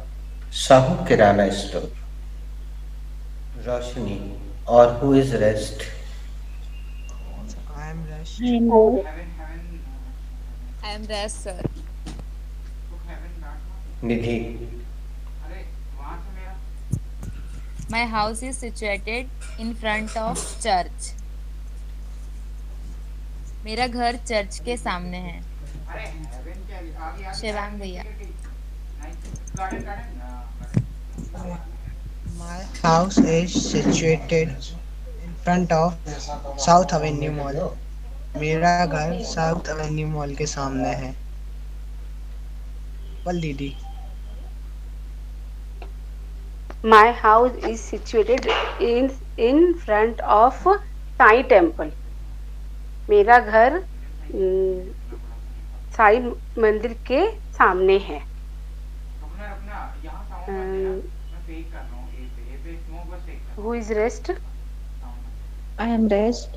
Sahu Kirana store. Roshni, or who is rest? I am rest. I am rest, sir. Nidhi. My house is situated in front of church. मेरा घर church के सामने है। शिवांग भैया। My house is situated in front of South Avenue Mall. मेरा घर south Avenue mall के सामने है। पल दीदी। My house is situated in front of Sai temple. मेरा घर साई मंदिर के सामने है। Who is rest? I am rest.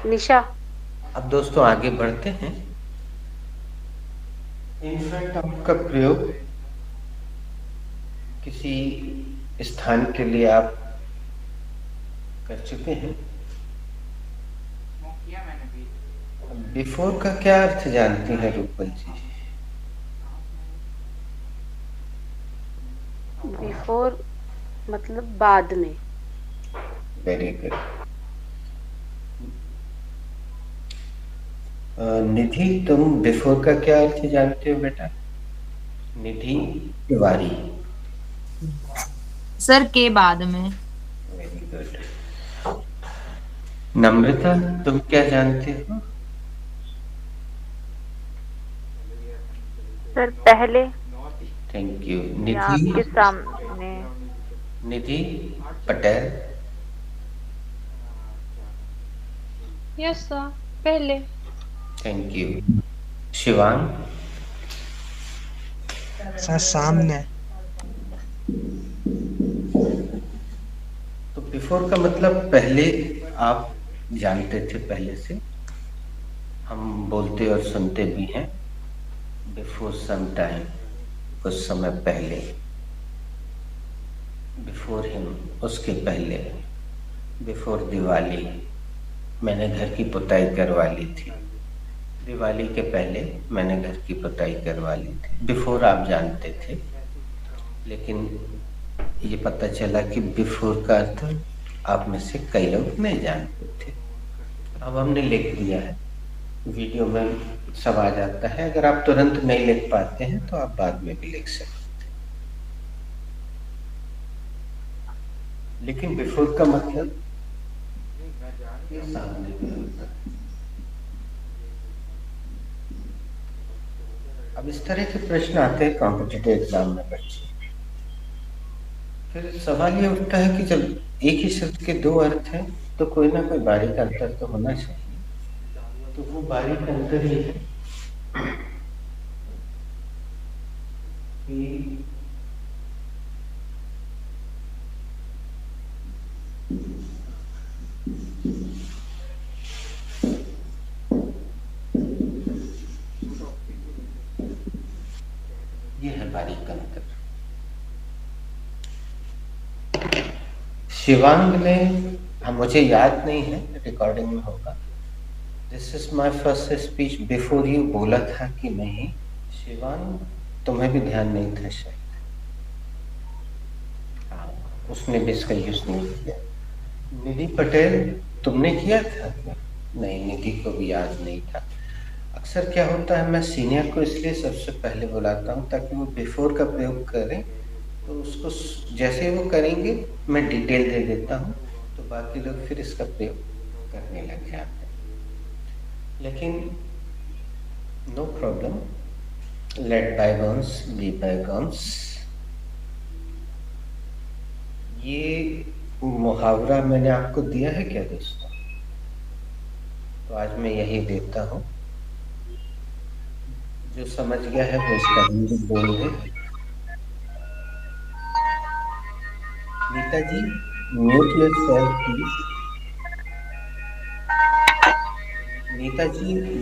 निशा। अब दोस्तों आगे बढ़ते हैं। इन फ्रंट ऑफ का प्रयोग किसी स्थान के लिए आप कर चुके हैं। बिफोर का क्या अर्थ जानती हैं रूपल जी? बिफोर मतलब बाद में। Very good. निधि, तुम बिफोर का क्या अर्थ जानते हो बेटा? निधि तिवारी। सर के बाद में। Very good. नम्रता, तुम क्या जानते हो? सर पहले। Thank you. आपके सामने। निधि पटेल। यस सर, पहले। Thank you. शिवांग। सर सामने। तो बिफोर का मतलब पहले आप जानते थे, पहले से हम बोलते और सुनते भी हैं बिफोर सम टाइम, कुछ समय पहले, बिफोर हिम उसके पहले, बिफोर दिवाली मैंने घर की पुताई करवा ली थी, दिवाली के पहले मैंने घर की पुताई करवा ली थी। बिफोर आप जानते थे, लेकिन ये पता चला कि बिफोर का अर्थ आप में से कई लोग नहीं जानते थे। अब हमने लिख दिया है, वीडियो में सब आ जाता है। अगर आप तुरंत नहीं लिख पाते हैं तो आप बाद में भी लिख सकते हैं, लेकिन बिफोर का मतलब ये सामने भी होता है। अब इस तरह के प्रश्न आते हैं कॉम्पिटिटिव एग्जाम में बच्चे, फिर सवाल ये उठता है कि जब एक ही शब्द के दो अर्थ हैं तो कोई ना कोई बारीक अंतर तो होना चाहिए। तो वो बारीक अंतर ये है कि ये है बारीक अंतर। शिवांग ने, मुझे याद नहीं है, रिकॉर्डिंग में होगा, this is my first speech before you बोला था कि नहीं? शिवांग, तुम्हें भी ध्यान नहीं था शायद। हाँ, उसने भी इसका यूज नहीं किया। निधि पटेल, तुमने किया था? नहीं, निधि को भी याद नहीं था। अक्सर क्या होता है, मैं सीनियर को इसलिए सबसे पहले बुलाता हूँ ताकि वो बिफोर का प्रयोग करें, तो उसको जैसे वो करेंगे मैं डिटेल दे देता हूँ, तो बाकी लोग फिर इसका प्रयोग करने लग जाते हैं। लेकिन no problem, let bygones be bygones. ये मुहावरा मैंने आपको दिया है क्या दोस्तों? तो आज मैं यही देता हूँ, जो समझ गया है वो इसका हिंदी बोल दे। Nita ji, mute yourself please.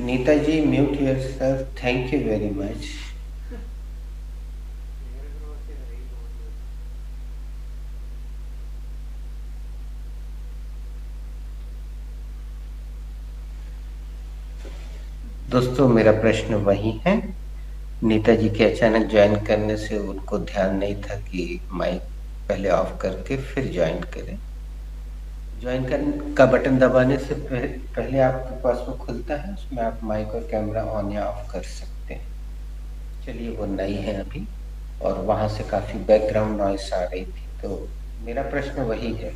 Nita ji mute yourself, thank you very much. दोस्तों, मेरा प्रश्न वही है, नीता जी के अचानक ज्वाइन करने से उनको ध्यान नहीं था कि माइक पहले ऑफ करके फिर ज्वाइन करें। ज्वाइन करने का बटन दबाने से पहले आपके पास वो खुलता है, उसमें आप माइक और कैमरा ऑन या ऑफ कर सकते हैं। चलिए, वो नई है अभी और वहां से काफी बैकग्राउंड नॉइस आ रही थी, तो मेरा प्रश्न वही है।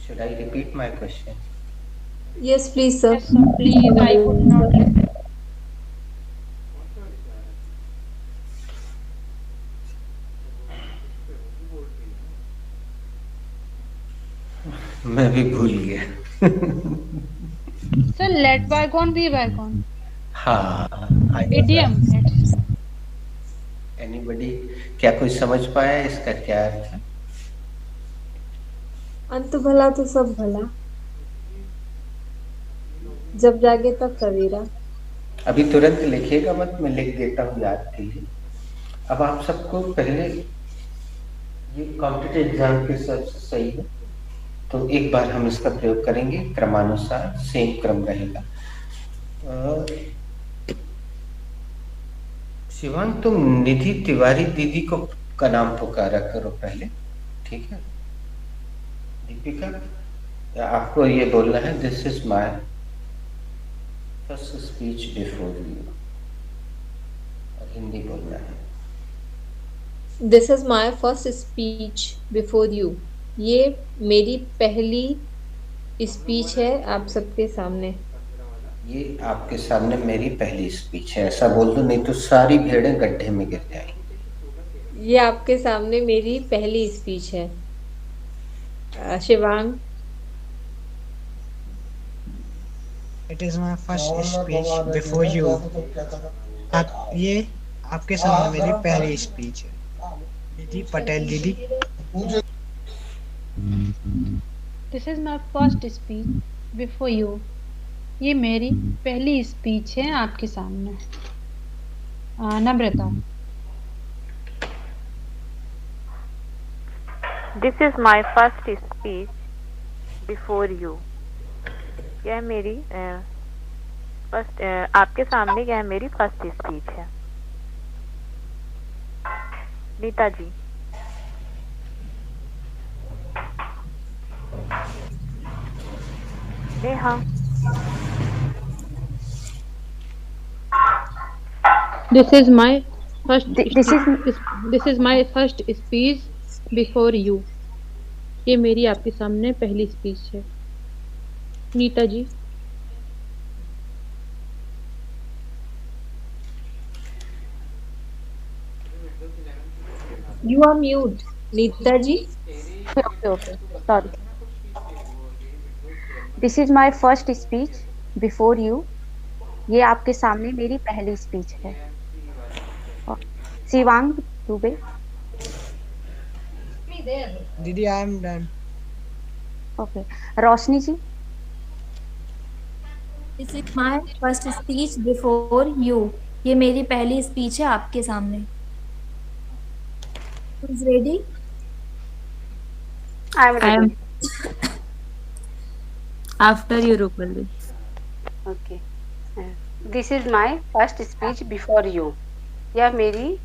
Should I repeat my question? Yes, please, sir. Yes, sir, please, I could not listen. मैं भी भूल गया। Sir, let bygone be bygone. हाँ, इडियम। एनीबडी, क्या कोई समझ पाया इसका क्या अर्थ है? अंत भला तो सब भला, जब जागे तब सवेरा। अभी तुरंत लिखिएगा मत, मैं लिख देता हूँ याद के लिए। अब आप सबको पहले, ये कॉम्पिटिटिव एग्जाम के हिसाब से सही है, तो एक बार हम इसका प्रयोग करेंगे क्रमानुसार, सेम क्रम रहेगा। शिवांग, तुम निधि तिवारी दीदी को का नाम पुकारा करो पहले, ठीक है? दीपिका, आपको ये बोलना है, this is my first speech before you, और हिंदी बोलना है। This is my first speech before you. ये मेरी पहली स्पीच है आप सबके सामने। ये आपके सामने मेरी पहली स्पीच है, ऐसा बोल दो, नहीं तो सारी भेड़ें गड्ढे में गिर जाएंगी। ये आपके सामने मेरी पहली स्पीच है। Shivang, it is my first speech before you. ये आपके सामने मेरी पहली स्पीच है। निधि पटेल दीदी। This is my first speech before you. ये मेरी पहली स्पीच है आपके सामने। Namrata. This is my first speech before you. यह मेरी फर्स्ट आपके सामने यह मेरी फर्स्ट स्पीच है। नीता जी। Neha. This is my first This is this is my first speech before you. ये मेरी आपके सामने पहली स्पीच है। नीता जी। You are mute, Nita ji. okay. Sorry. This is my first speech before you. ये आपके सामने मेरी पहली स्पीच है। शिवांग दुबे। दीदी I am done. Okay. Roshni ji. This is my first speech before you. ये मेरी पहली स्पीच है आपके सामने। Is ready? I am ready. After you Rupal. Okay. This is my first speech before you. यह मेरी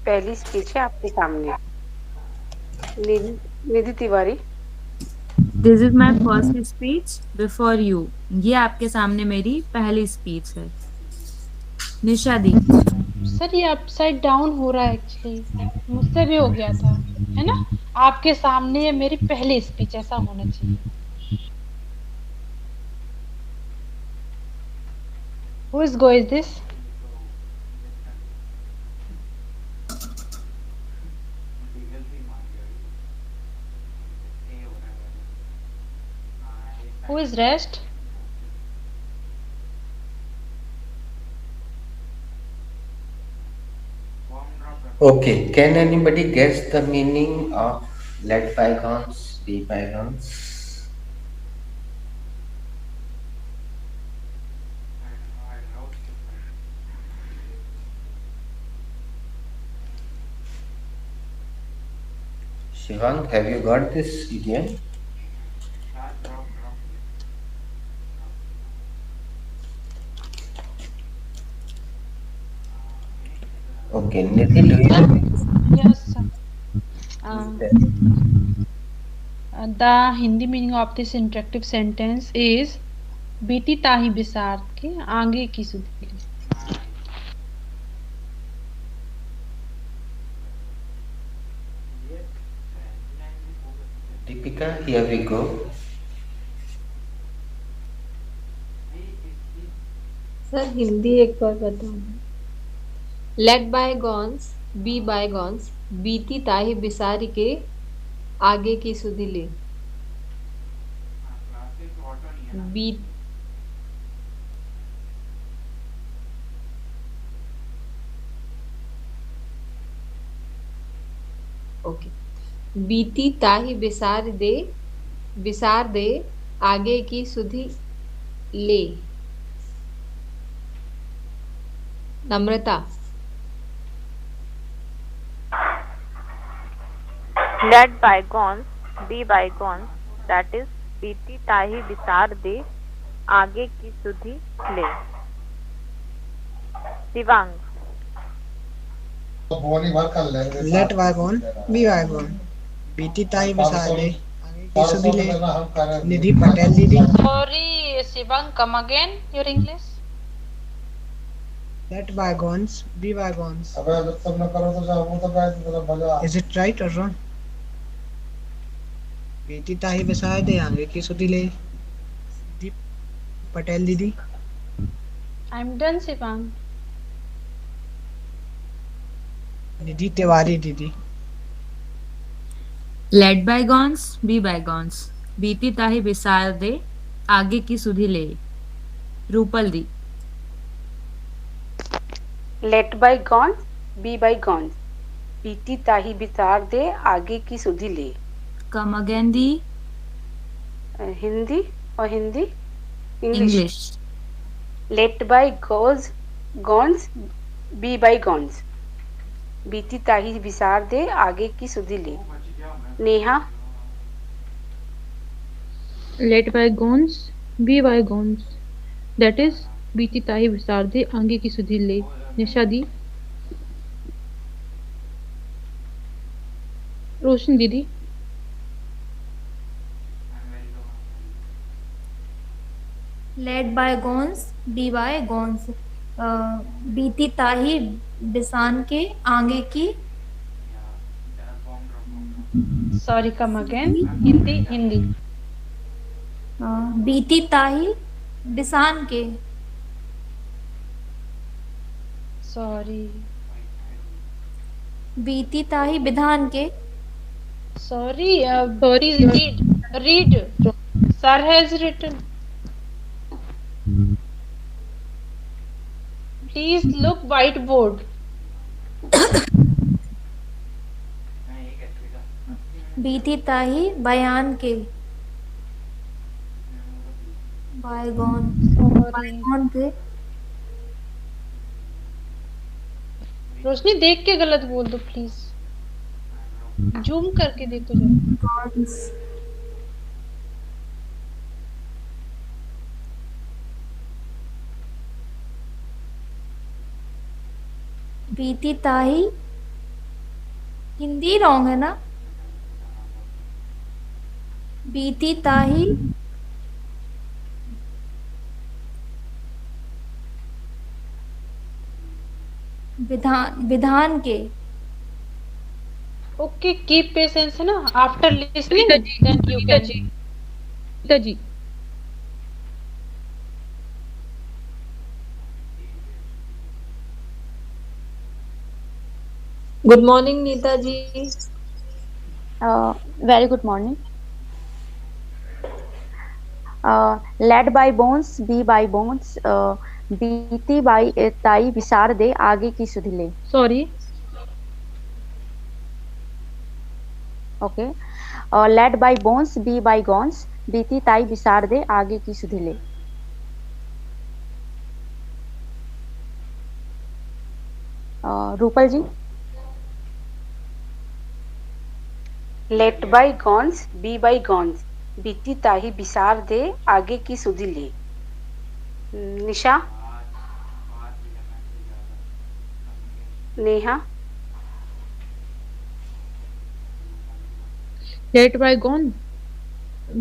पहली स्पीच है आपके सामने। Nidhi Tiwari. This is my first speech before you. ये आपके सामने मेरी पहली स्पीच है। निशा दी। सर ये अपसाइड डाउन हो रहा है एक्चुअली, मुझसे भी हो गया था, है ना। आपके सामने ये मेरी पहली स्पीच, ऐसा होना चाहिए। Whose go is this? Who is rest? Okay, can anybody guess the meaning of let bygones be bygones? Shivang, have you got this idiom? Okay, Nidhi, do you know? Yes, sir. The Hindi meaning of this interactive sentence is बीती ताही बिसार के आगे की सुधी। Deepika, here we go. Sir Hindi एक बार बताना। Late bygones be bygones, बीती ताही बिसारी के आगे की सुधी ले। ओके। बीती ताही बिसार दे आगे की सुधी ले। नम्रता। Let bygones be bygones, that is बीती ताही बिसार दे आगे की सुधी ले। Divang. Let bygone be bygone, बीती ताही बिसार दे आगे की सुधी ले। निधि पटेल दीदी। Sorry, Shivang, come again. Your English. Let bygones be bygones. Is it right or wrong? बीती ताही बिसार दे आगे की सुधी ले। दीप पटेल दीदी। I'm done, Shivang. निधि तिवारी दीदी। लेट बायगॉन्स बी बायगॉन्स, बीती ताही बिसार दे आगे की सुधी ले। रूपल दी। लेट बायगॉन्स बी बायगॉन्स, बीती ताही बिसार दे आगे की सुधी ले। come again दी हिंदी और Hindi English. Let bygones be bygones बीती ताही विसार दे आगे की सुधि ले Neha Let bygones be bygones. That is, बीती ताही विसार दे आगे की सुधि ले. निशा दी. रोशनी दीदी. Let bygones be bygones. बीती ताही बिसान के आगे की सॉरी कम अगेन हिंदी बीती ताही बिसान के सॉरी बीती ताही विधान के sorry read sir has written please look whiteboard बीती ताही बयान के बायगॉन के रोशनी देख के गलत बोल दो प्लीज जूम करके देखो जरा बीती ताही हिंदी रॉन्ग है ना बीती ताही विधान के ओके कीप पेशेंस है ना after listening then you can जी. Good morning Nita ji. Very good morning. Led by bones, be by bones. बीती बाई ताई विसार दे आगे की सुधि ले. Sorry. Okay. Led by bones, be by gones. बीती ताई विसार दे आगे की सुधि ले. Rupal ji. Let bygones be bygones बीती ताही विसार दे आगे की सुधि ले निशा Neha Let bygone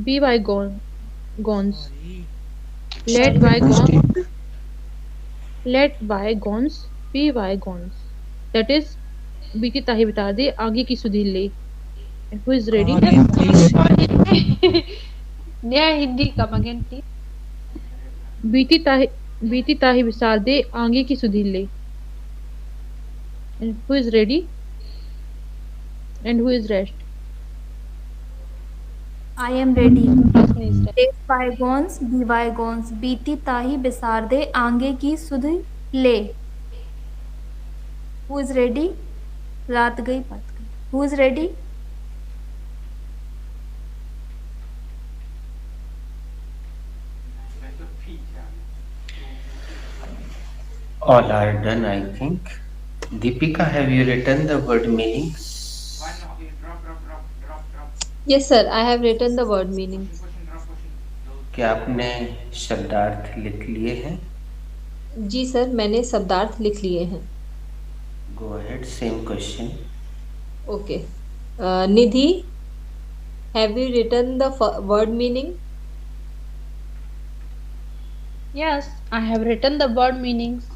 be bygones. Let bygones be bygones. That is, बीती ताही बिता दे आगे की सुधि ले. Who is ready? नया हिंदी कम अगेन प्लीज बीती ताही विसार दे आगे की सुधि ले. And who is ready? And who is rest? I am ready. Let bygones be bygones. बीती ताही बिसार दे आगे की सुध ले. Who is ready? रात गई बात गई. Who is ready? All are done, I think. Deepika, have you written the word meanings? Yes sir, I have written the word meaning. क्या आपने शब्दार्थ लिख लिए हैं? जी सर, मैंने शब्दार्थ लिख लिए हैं. Go ahead, same question. Okay. Nidhi, have you written the word meaning? Yes, I have written the word meanings.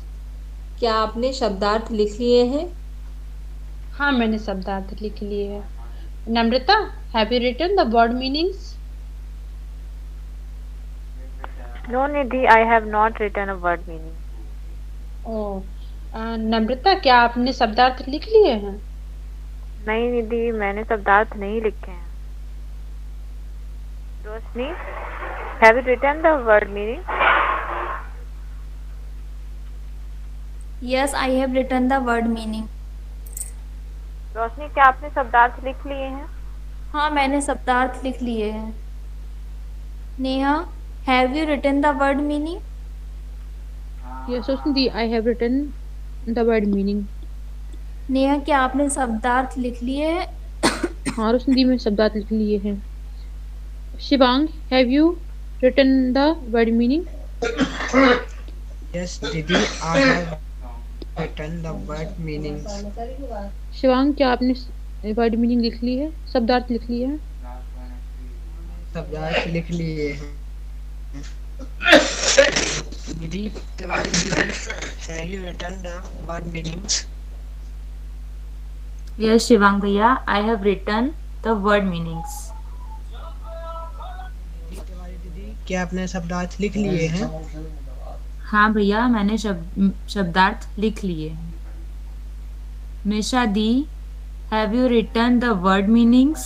क्या आपने शब्दार्थ लिख लिए हैं? हाँ, मैंने शब्दार्थ लिख लिए हैं. नम्रता, have you written the word meanings? No, Nidhi, I have not written a word meaning. Oh, नम्रता, क्या आपने शब्दार्थ लिख लिए हैं? नहीं निधि, मैंने शब्दार्थ नहीं लिखे हैं. रोशनी, have you written the word meaning? Yes, I have written the word meaning. रोशनी, क्या आपने शब्दार्थ लिख लिए हैं? हाँ, मैंने शब्दार्थ लिख लिए हैं। Neha, have you written the word meaning? Yes, Roshni, I have written the word meaning. Neha, क्या आपने शब्दार्थ लिख लिए हैं? हाँ रोशनी, मैं शब्दार्थ लिख लिए हैं। Shivang, have you written the word meaning? Yes, Didi, I have written the word meanings. Shivang, क्या आपने वर्ड मीनिंग लिख ली है, शब्दार्थ लिख लिए हैं? शब्दार्थ लिख लिए हैं। Didi, have you written the word meanings? Yes, Shivang भैया, I have written the word meanings. क्या आपने शब्दार्थ लिख लिए हैं? हाँ भैया, मैंने शब्दार्थ लिख लिए हैं। निशा दी, have you written the word meanings?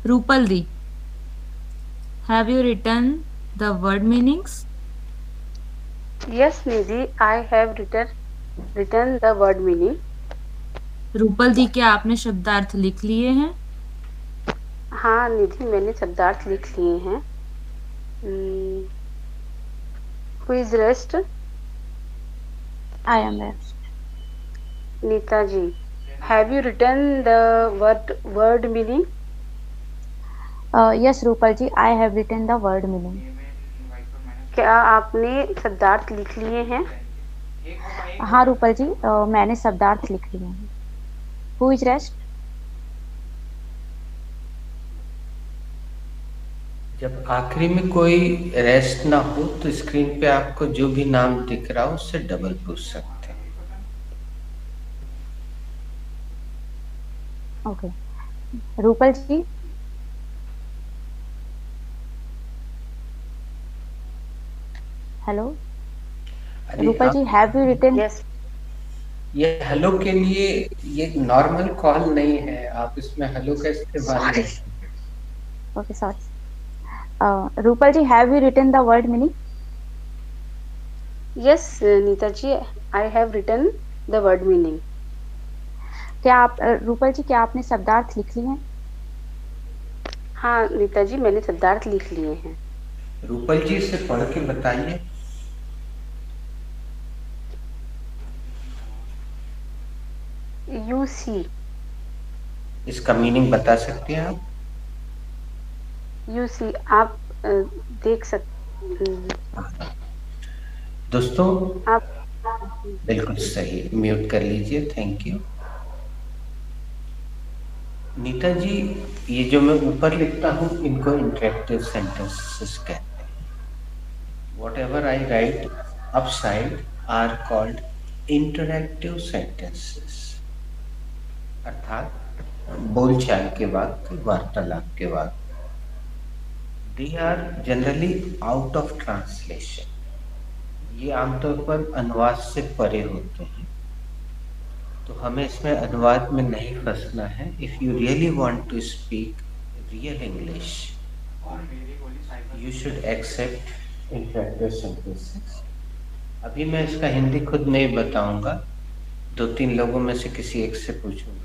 Rupal the, have you written the word meanings? Yes, Nidhi, I have written the word meaning. Rupal दी, क्या आपने शब्दार्थ लिख लिए हैं? हाँ निधि, मैंने शब्दार्थ लिख लिए हैं। Who is rest? I am rest. Neeta ji, have you written the word meaning? Yes, Rupal ji, I have written the word meaning. क्या आपने शब्दार्थ लिख लिए हैं? हाँ रूपल जी, मैंने शब्दार्थ लिख लिए हैं। Who is rest? जब आखिरी में कोई रेस्ट ना हो तो स्क्रीन पे आपको जो भी नाम दिख रहा हो उससे डबल पूछ सकते हैं। Okay, Rupal ji. Hello Rupal ji, have you written? Yes. ये हेलो के लिए ये नॉर्मल कॉल नहीं है, आप इसमें हेलो का इस्तेमाल नहीं। Okay, sorry. Rupal ji, have you written the word meaning? Yes Nita ji, I have written the word meaning. क्या आप रूपल जी, क्या आपने शब्दार्थ लिख लिए हैं? हाँ नीता जी, मैंने शब्दार्थ लिख लिए हैं। रूपल जी, इसे पढ़ के बताइए। यू सी, इसका मीनिंग बता सकते हैं आप? यू सी, आप देख सकते। दोस्तों आप बिल्कुल सही, म्यूट कर लीजिए। Thank you. नीता जी, ये जो मैं ऊपर लिखता हूँ इनको इंटरेक्टिव सेंटेंसेस कहते हैं। Whatever I write upside are called interactive sentences, अर्थात बोलचाल के बाद, वार्तालाप के बाद। They are generally out of translation, ये आमतौर पर अनुवाद से परे होते हैं, तो हमें इसमें अनुवाद में नहीं फंसना है। If you really want to speak real English, you should accept interactive sentences. अभी मैं इसका हिंदी खुद नहीं बताऊंगा, 2-3 लोगों में से किसी एक से पूछूंगा।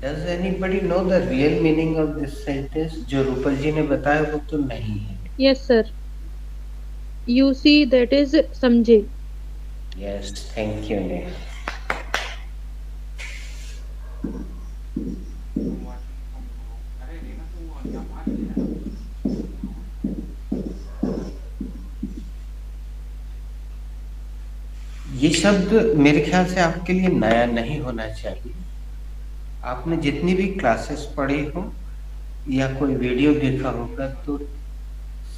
Does anybody know the real meaning of this sentence? जो रूपल जी ने बताया वो तो नहीं है। Yes sir. You see, that is समझे। Yes, thank you Neha। ये शब्द मेरे ख्याल से आपके लिए नया नहीं होना चाहिए। आपने जितनी भी क्लासेस पढ़ी हो या कोई वीडियो देखा होगा तो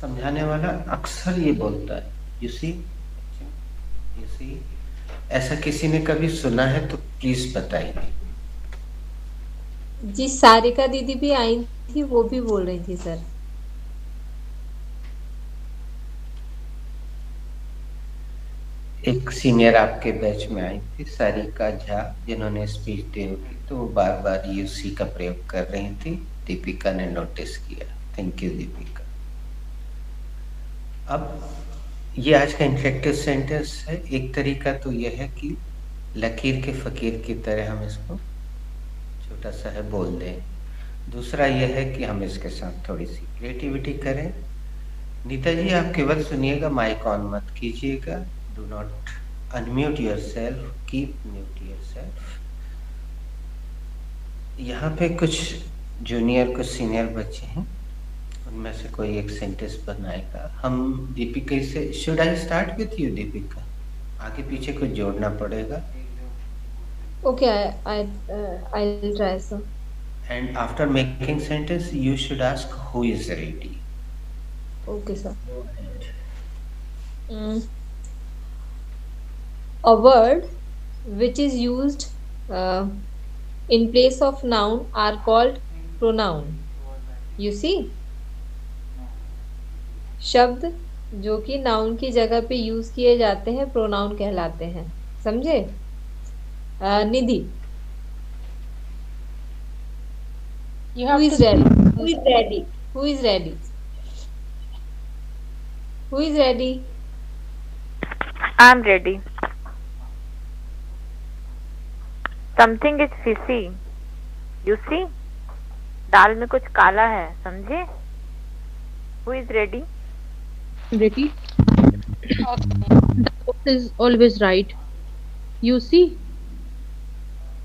समझाने वाला अक्सर ये बोलता है, यू सी। ऐसा किसी ने कभी सुना है तो प्लीज बताइए। जी, सारिका दीदी भी आई थी, वो भी बोल रही थी सर। एक सीनियर आपके बैच में आई थी, सारिका झा, जिन्होंने स्पीच दी होगी, तो वो बार बार यूसी का प्रयोग कर रही थी। दीपिका ने नोटिस किया। Thank you Deepika. अब ये आज का इंटरेक्टिव सेंटेंस है। एक तरीका तो यह है कि लकीर के फकीर की तरह हम इसको छोटा सा है बोल दें। दूसरा यह है कि हम इसके साथ थोड़ी सी क्रिएटिविटी करें। नीता जी, आप केवल सुनिएगा, माइक ऑन मत कीजिएगा। Do not unmute yourself, keep mute yourself. यहाँ पे कुछ जूनियर कुछ सीनियर बच्चे हैं, उनमें से कोई एक सेंटेंस बनाएगा। हम दीपिका से, should I start with you Deepika? आगे पीछे कुछ जोड़ना पड़ेगा। Okay, I'll try, sir. And after making sentence, you should ask who is ready. Okay, sir. A word which is used in place of noun are called pronoun. You see, शब्द जो कि noun की जगह पे use किए जाते हैं pronoun कहलाते हैं। समझे? निधि, You have who is to ready? Who is ready? Who is ready? Who is ready? I'm ready. Something is fishy. You see? दाल में कुछ काला है, समझे? Who is ready? Ready? The boss is always right. You see?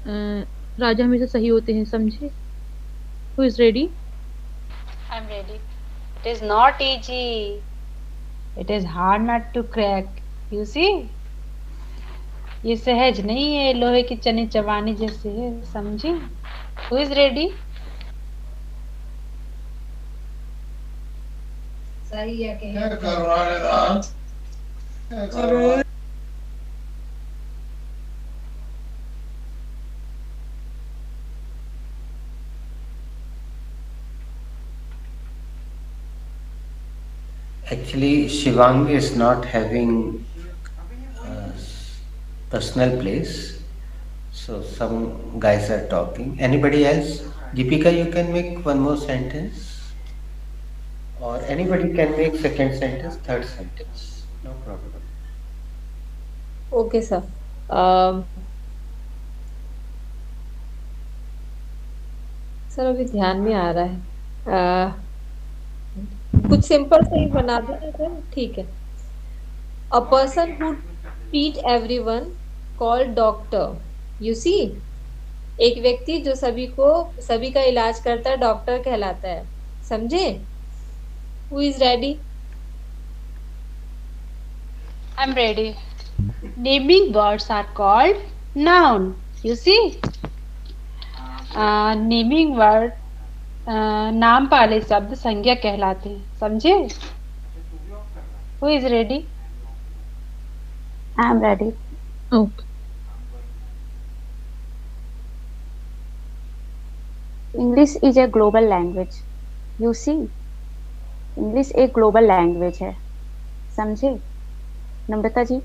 राजा हमेशा सही होते हैं, समझे? Who is ready? I'm ready. It is not easy. It is hard nut to crack. You see? ये सहज नहीं है, लोहे की चने चबाने जैसे है, समझे? Who is ready? सही है कि Actually, Shivang is not having personal place, so some guys are talking. Anybody else? Deepika, you can make one more sentence, or anybody can make second sentence, third sentence. No problem. Okay sir. Sir अभी ध्यान में आ रहा है। कुछ simple से ही बना दो ना सर, ठीक है। A person who treat everyone called doctor. You see, एक व्यक्ति जो सभी का इलाज करता है डॉक्टर कहलाता है, समझे? Who is ready? I'm ready. Naming words are called noun. You see? Naming word नाम वाले शब्द संज्ञा कहलाते हैं, समझे? Who is ready? I am ready. Okay. English is a global language. You see? English एक global language है, समझे? Namrata ji?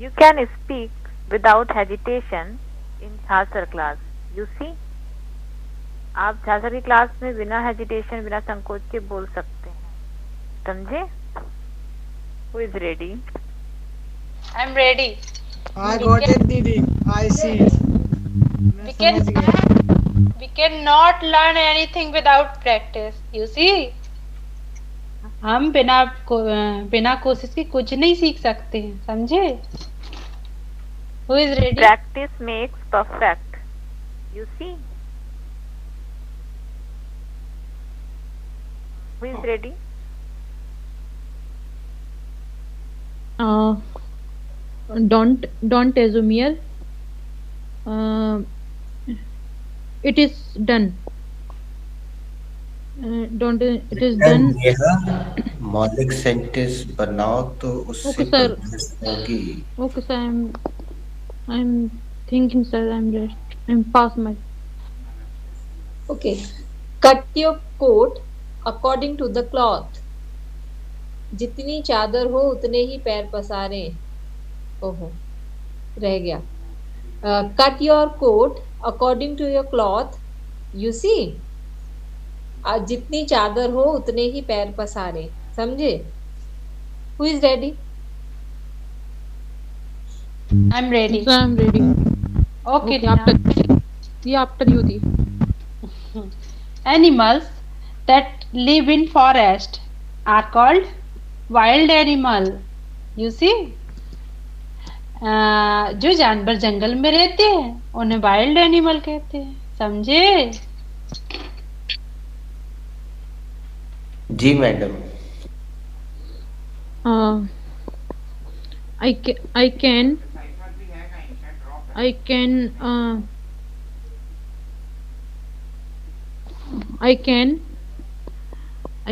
You can speak without hesitation in झांसर क्लास. You see? आप झांसर की क्लास में बिना हेजिटेशन, बिना संकोच के बोल सकते हैं, समझे? Who is ready? I'm ready. I got it, Didi. I see it. We cannot learn anything without practice. You see? हम बिना कोशिश के कुछ नहीं सीख सकते हैं, समझे? Who is ready? Practice makes perfect. You see? Who is ready? Don't assume here. It is done. It is done. मौलिक सेंटेंस बनाओ तो उससे Okay, sir. progress होगी। Okay, sir. I'm thinking, sir. I'm past my. Okay. Cut your coat according to the cloth. जितनी चादर हो उतने ही पैर पसारे। ओहो, रह गया। Cut your coat according to your cloth. You see, जितनी चादर हो उतने ही पैर पसारे, समझे? Who is ready? I'm ready. So I'm ready. Okay, After you, Di. Animals that live in forest are called wild animal. You see? जो जानवर जंगल में रहते हैं उन्हें वाइल्ड एनिमल कहते हैं, समझे? जी madam. I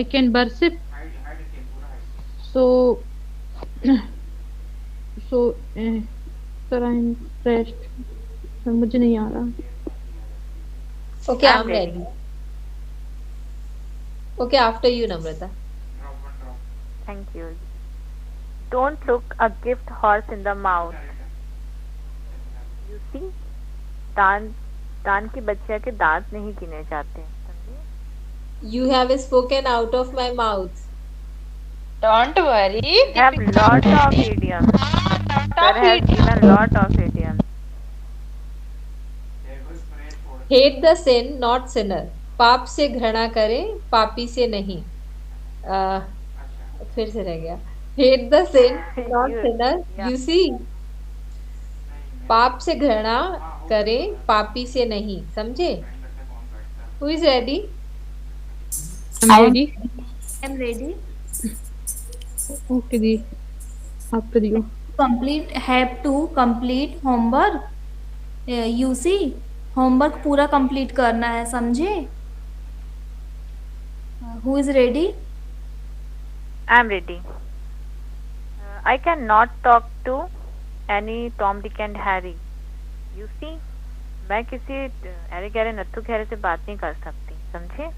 can worship. So sir, I'm impressed. मुझे नहीं आ रहा. Okay, I'm ready. Okay, after you, Namrata. Thank you. Don't look a gift horse in the mouth. You see? दान की बच्चिया के दांत नहीं गिने जाते, समझे? You have spoken out of my mouth. Don't worry. Have lot of idioms. Sir has given lot of idioms. Hate the sin, not sinner. पाप से घृणा करें, पापी से नहीं. फिर से रह गया. Hate the sin, not sinner. You see? पाप से घृणा करें, पापी से नहीं, समझे? Who is ready? I'm ready. I'm ready. Okay, Di. After you. Have to complete homework. You see, homework पूरा complete करना है, समझे? Who is ready? I'm ready. I cannot talk to any Tom, Dick and Harry. You see? मैं किसी अरे गहरे नत्थु खैरे से बात नहीं कर सकती, समझे?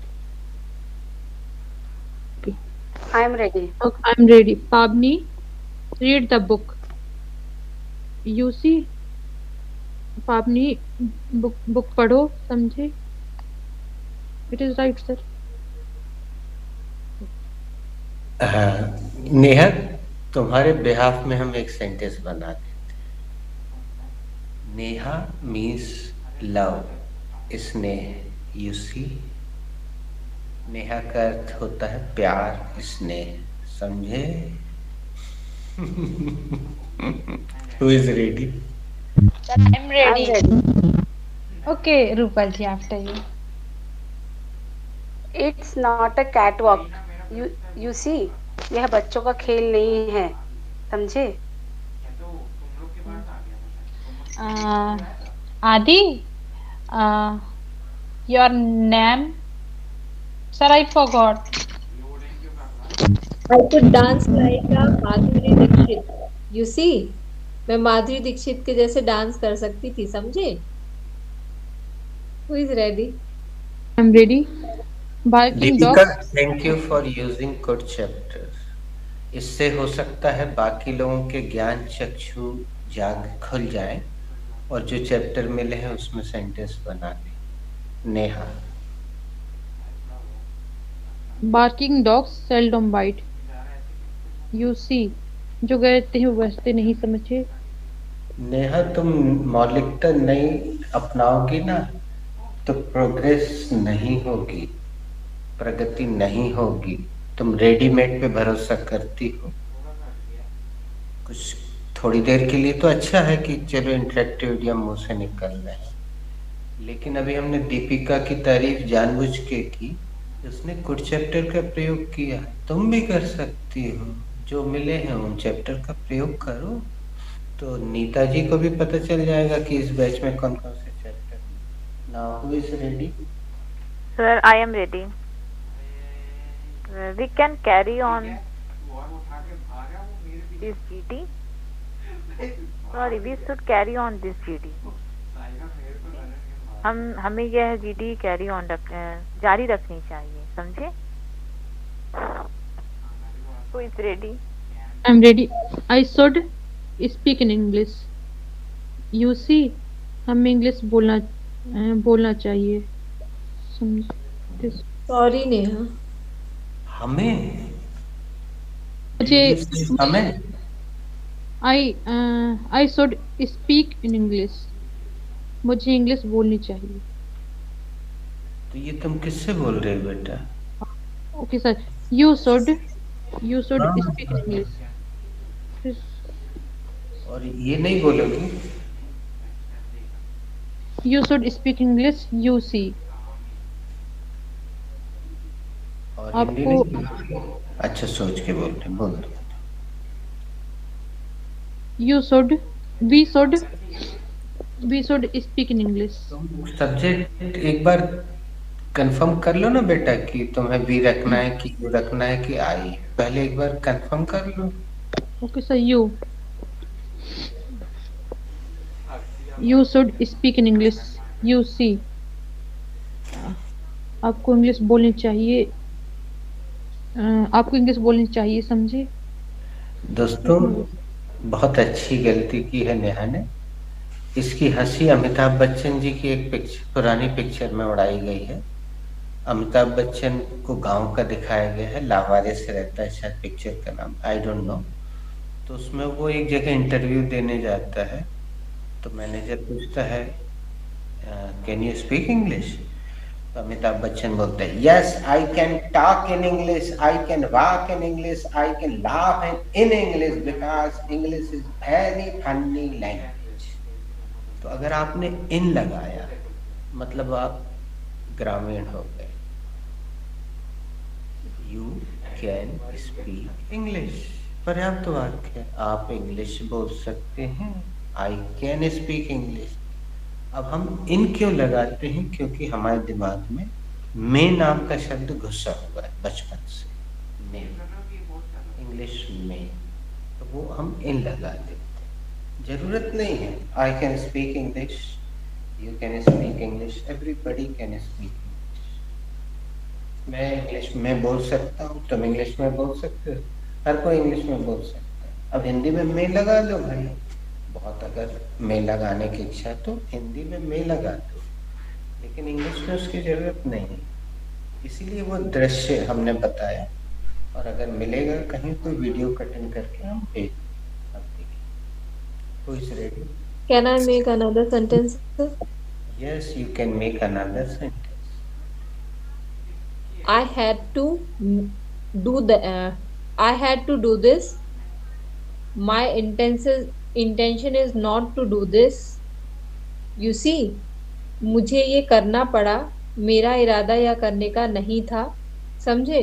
I'm ready. Okay, I'm ready. Pavni, read the book. You see? Pavni, book पढ़ो, समझे? It is right, sir. Neha, तुम्हारे बिहाफ में हम एक सेंटेंस बना देते हैं. नेहा मीन्स लव, स्नेह. You see? नेहा का अर्थ होता है प्यार, स्नेह, समझे? Who is ready? Sir, I'm ready. Okay, Rupal ji, after you. It's not a catwalk. You see, यह बच्चों का खेल नहीं है, समझे? Adi, your name? Sir, I forgot. I could dance like a Madhuri Dixit. You see? मैं माधुरी दीक्षित के जैसे डांस कर सकती थी, समझे? Who is ready? I'm ready. Barking dog. Thank you for using good chapter. इससे हो सकता है बाकी लोगों के ज्ञान चक्षु खुल जाए और जो चैप्टर मिले हैं उसमें सेंटेंस बना दें. Neha. Barking dogs seldom bite. You see, जो कहते हैं वो बचते नहीं, समझे? नेहा, तुम मौलिकता नहीं अपनाओगी ना तो प्रोग्रेस नहीं होगी, प्रगति नहीं होगी. तुम रेडीमेड पे भरोसा करती हो. कुछ थोड़ी देर के लिए तो अच्छा है कि चलो इंटरेक्टिव इडियम मुंह से निकल रहे हैं, लेकिन अभी हमने दीपिका की तारीफ जानबूझ के की. उसने गुड चैप्टर का प्रयोग किया, तुम भी कर सकती हो. जो मिले हैं उन चैप्टर का प्रयोग करो तो नीता जी को भी पता चल जाएगा कि इस बैच में कौन कौन से chapter. Now who is ready? Sir, I am ready. We can carry on this GT. Sorry, we should carry on this GT. हमें यह GT कैरी ऑन जारी रखनी चाहिए, समझे? Who is ready? I'm ready. I should speak in English. You see, हमें English बोलना चाहिए, समझे? सॉरी नेहा। हमें मुझे हमें I should speak in English. मुझे इंग्लिश बोलनी चाहिए। तो ये तुम किससे बोल रहे हो बेटा? ओके सर, यू शुड हाँ। Speak in English. और ये नहीं बोलोगी? You should speak English, you see. और हिंदी आपको नहीं? अच्छा सोच के बोल रहे, बोल दो। You should we should speak in English. Subject एक बार कंफर्म कर लो ना बेटा कि तुम्हें वी रखना है कि यू रखना है कि आई। पहले एक बार कंफर्म कर लो। Okay sir, you should speak in English, you see. आपको इंग्लिश बोलनी चाहिए, समझे? दोस्तों, बहुत अच्छी गलती की है नेहा ने। इसकी हंसी अमिताभ बच्चन जी की एक पुरानी पिक्चर में उड़ाई गई है। अमिताभ बच्चन को गांव का दिखाया गया है, लावारिस रहता है शायद पिक्चर का नाम, आई डोंट नो। तो उसमें वो एक जगह इंटरव्यू देने जाता है, तो मैनेजर पूछता है कैन यू स्पीक इंग्लिश? तो अमिताभ बच्चन बोलते हैं yes I can talk in English, I can walk in English, I can laugh in English because English is very funny language. तो अगर आपने इन लगाया मतलब आप ग्रामीण हो गए। यू कैन स्पीक इंग्लिश, पर्याप्त वाक्य है, आप इंग्लिश बोल सकते हैं। I can speak English. अब हम इन क्यों लगाते हैं? क्योंकि हमारे दिमाग में मे नाम का शब्द घुसा हुआ है बचपन से, मे, इंग्लिश में, तो वो हम इन लगा देते हैं। जरूरत नहीं है I can speak English, you can speak English, everybody can speak English. मैं इंग्लिश में बोल सकता हूँ, तुम इंग्लिश में बोल सकते हो, हर कोई इंग्लिश में बोल सकता है। अब हिंदी में मे लगा लो भाई, बहुत अगर मे लगाने की इच्छा है तो हिंदी में मे लगा दो, लेकिन इंग्लिश में उसकी जरूरत नहीं है। इसीलिए वो दृश्य हमने बताया, और अगर मिलेगा कहीं तो वीडियो कटिंग करके हम भेज देंगे। Who is ready? Can I make another sentence, sir? Yes, you can make another sentence. I had to do the. I had to do this. My intention is not to do this. You see, मुझे ये करना पड़ा, मेरा इरादा यह करने का नहीं था, समझे?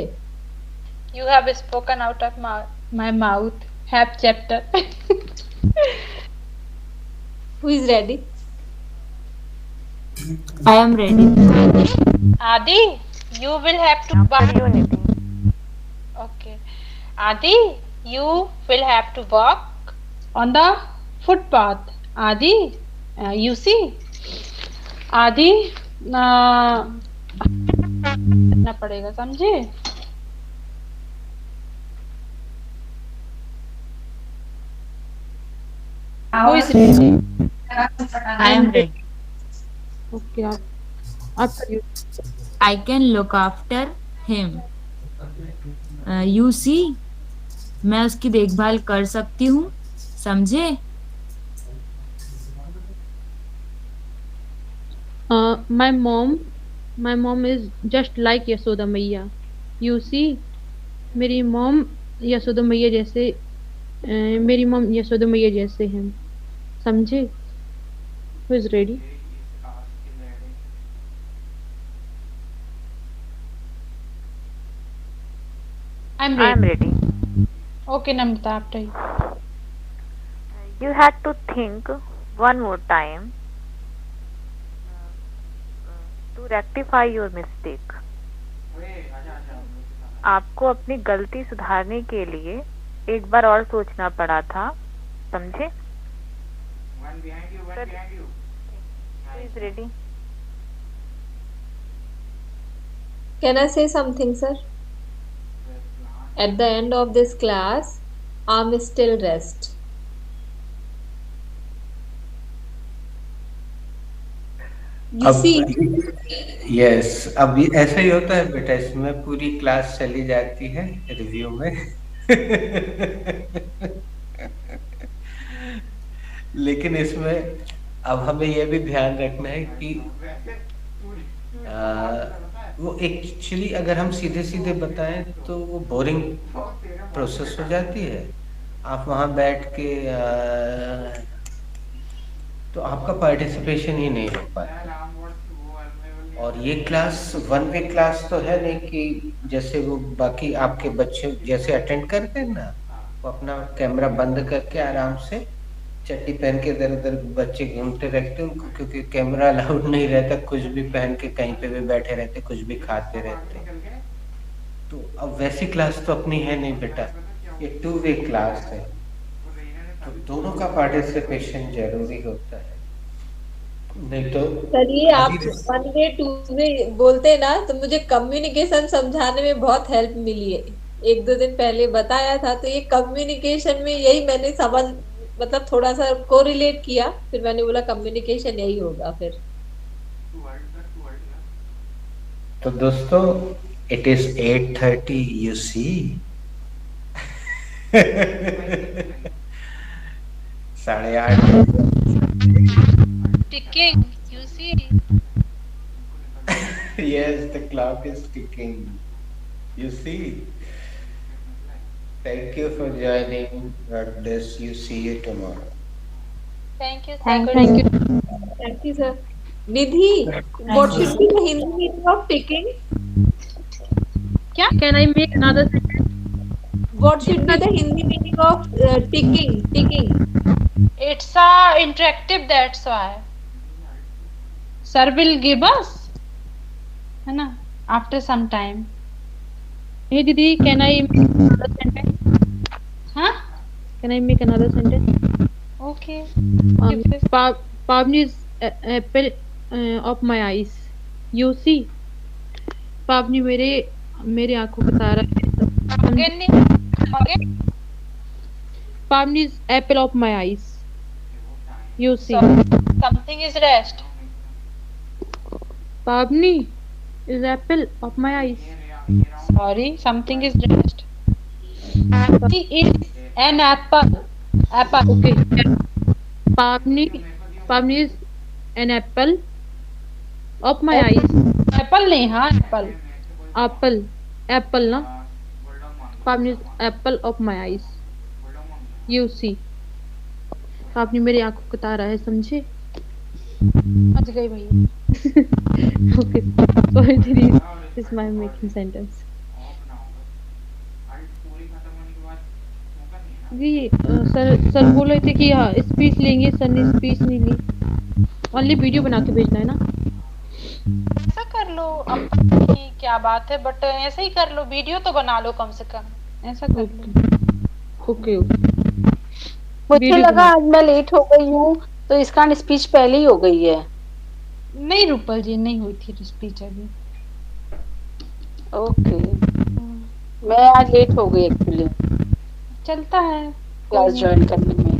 You have spoken out of my mouth. Have chapter. Who is ready? I am ready. Adi, you will have to walk. Okay. Adi, you will have to walk on the footpath. Adi, you see. Adi, करना पड़ेगा, समझे? Who is ready? I am ready. Okay, आप करिए। I can look after him. You see, मैं उसकी देखभाल कर सकती हूँ, समझे? My mom is just like Yashoda मैया। You see, मेरी मॉम यशोदा मैया जैसे हैं, समझे? Who is ready? I'm ready. Okay, Namrata, after you. You had to think one more time to rectify your mistake. आपको अपनी गलती सुधारने के लिए एक बार और सोचना पड़ा था, समझे? Please ready. Can I say something, sir? At the end of this class, arm still rest. You see, yes, अब ये ऐसा ही होता है बेटा, इसमें पूरी क्लास चली जाती है रिव्यू में। लेकिन इसमें अब हमें यह भी ध्यान रखना है कि वो एक्चुअली अगर हम सीधे सीधे बताएं तो वो बोरिंग प्रोसेस हो जाती है। आप वहां बैठ के तो आपका पार्टिसिपेशन ही नहीं हो पाता। और ये क्लास वन वे क्लास तो है नहीं कि जैसे वो बाकी आपके बच्चे जैसे अटेंड करते हैं ना, वो अपना कैमरा बंद करके आराम से चट्टी पहन के इधर उधर बच्चे घूमते रहते, उनको क्योंकि कैमरा अलाउड नहीं रहता, कुछ भी पहन के कहीं पे भी बैठे रहते, कुछ भी खाते रहते। तो अब वैसी क्लास तो अपनी है नहीं बेटा, ये टू वे क्लास है, तो दोनों का पार्टिसिपेशन जरूरी होता है। नहीं तो चलिए आप 1 वे 2 वे बोलते ना, तो मुझे कम्युनिकेशन समझाने में बहुत हेल्प मिली है। 1-2 दिन पहले बताया था, तो ये कम्युनिकेशन में यही मैंने समझ मतलब थोड़ा सा कोरिलेट किया, फिर मैंने बोला कम्युनिकेशन यही होगा फिर। तो दोस्तों it is 8:30 you see. 8:30 ticking, you see. Yes, the clock is ticking. You see. Thank you for joining. God bless you. See you tomorrow. Thank you, Thank thank you. you. Thank you, sir. Nidhi, what should be the Hindi meaning of ticking? क्या? Can I make another sentence? What should be the Hindi meaning of ticking? Ticking. It's interactive, that's why. Sir will give us. है ना? After some time. Hey Didi, can I make another sentence? Huh? Can I make another sentence? Okay. Pavni is apple of my eyes. You see. Pavni मेरे आंखों का तारा है। Again. Pavni is apple of my eyes. You see. Something is rest. Pavni is apple of my eyes. Sorry, something is rest. Pavni is an apple. Apple. Okay. Pavni is an apple of my eyes. Apple नहीं, हाँ apple. Apple ना. Pavni is apple of my eyes. You see. आपने मेरी आंखों का तारा है, समझे? समझ गई भैया। Okay. Sorry, Didi. This is my making sentence. जी सर बोल रहे थे कि स्पीच लेंगे, सर ने स्पीच नहीं ली, ओनली वीडियो बना के भेजना है ना। ऐसा कर लो, अब पता नहीं क्या बात है, बट ऐसे ही कर लो, वीडियो तो बना लो कम से कम, ऐसा कर लो। ओके मुझे लगा आज मैं लेट हो गई हूँ, तो इसका स्पीच पहले ही हो गई है। नहीं रूपल जी, नहीं हुई थी स्पीच अभी। ओके, मैं आज लेट हो गई एक्चुअली चलता है क्लास ज्वाइन करने में।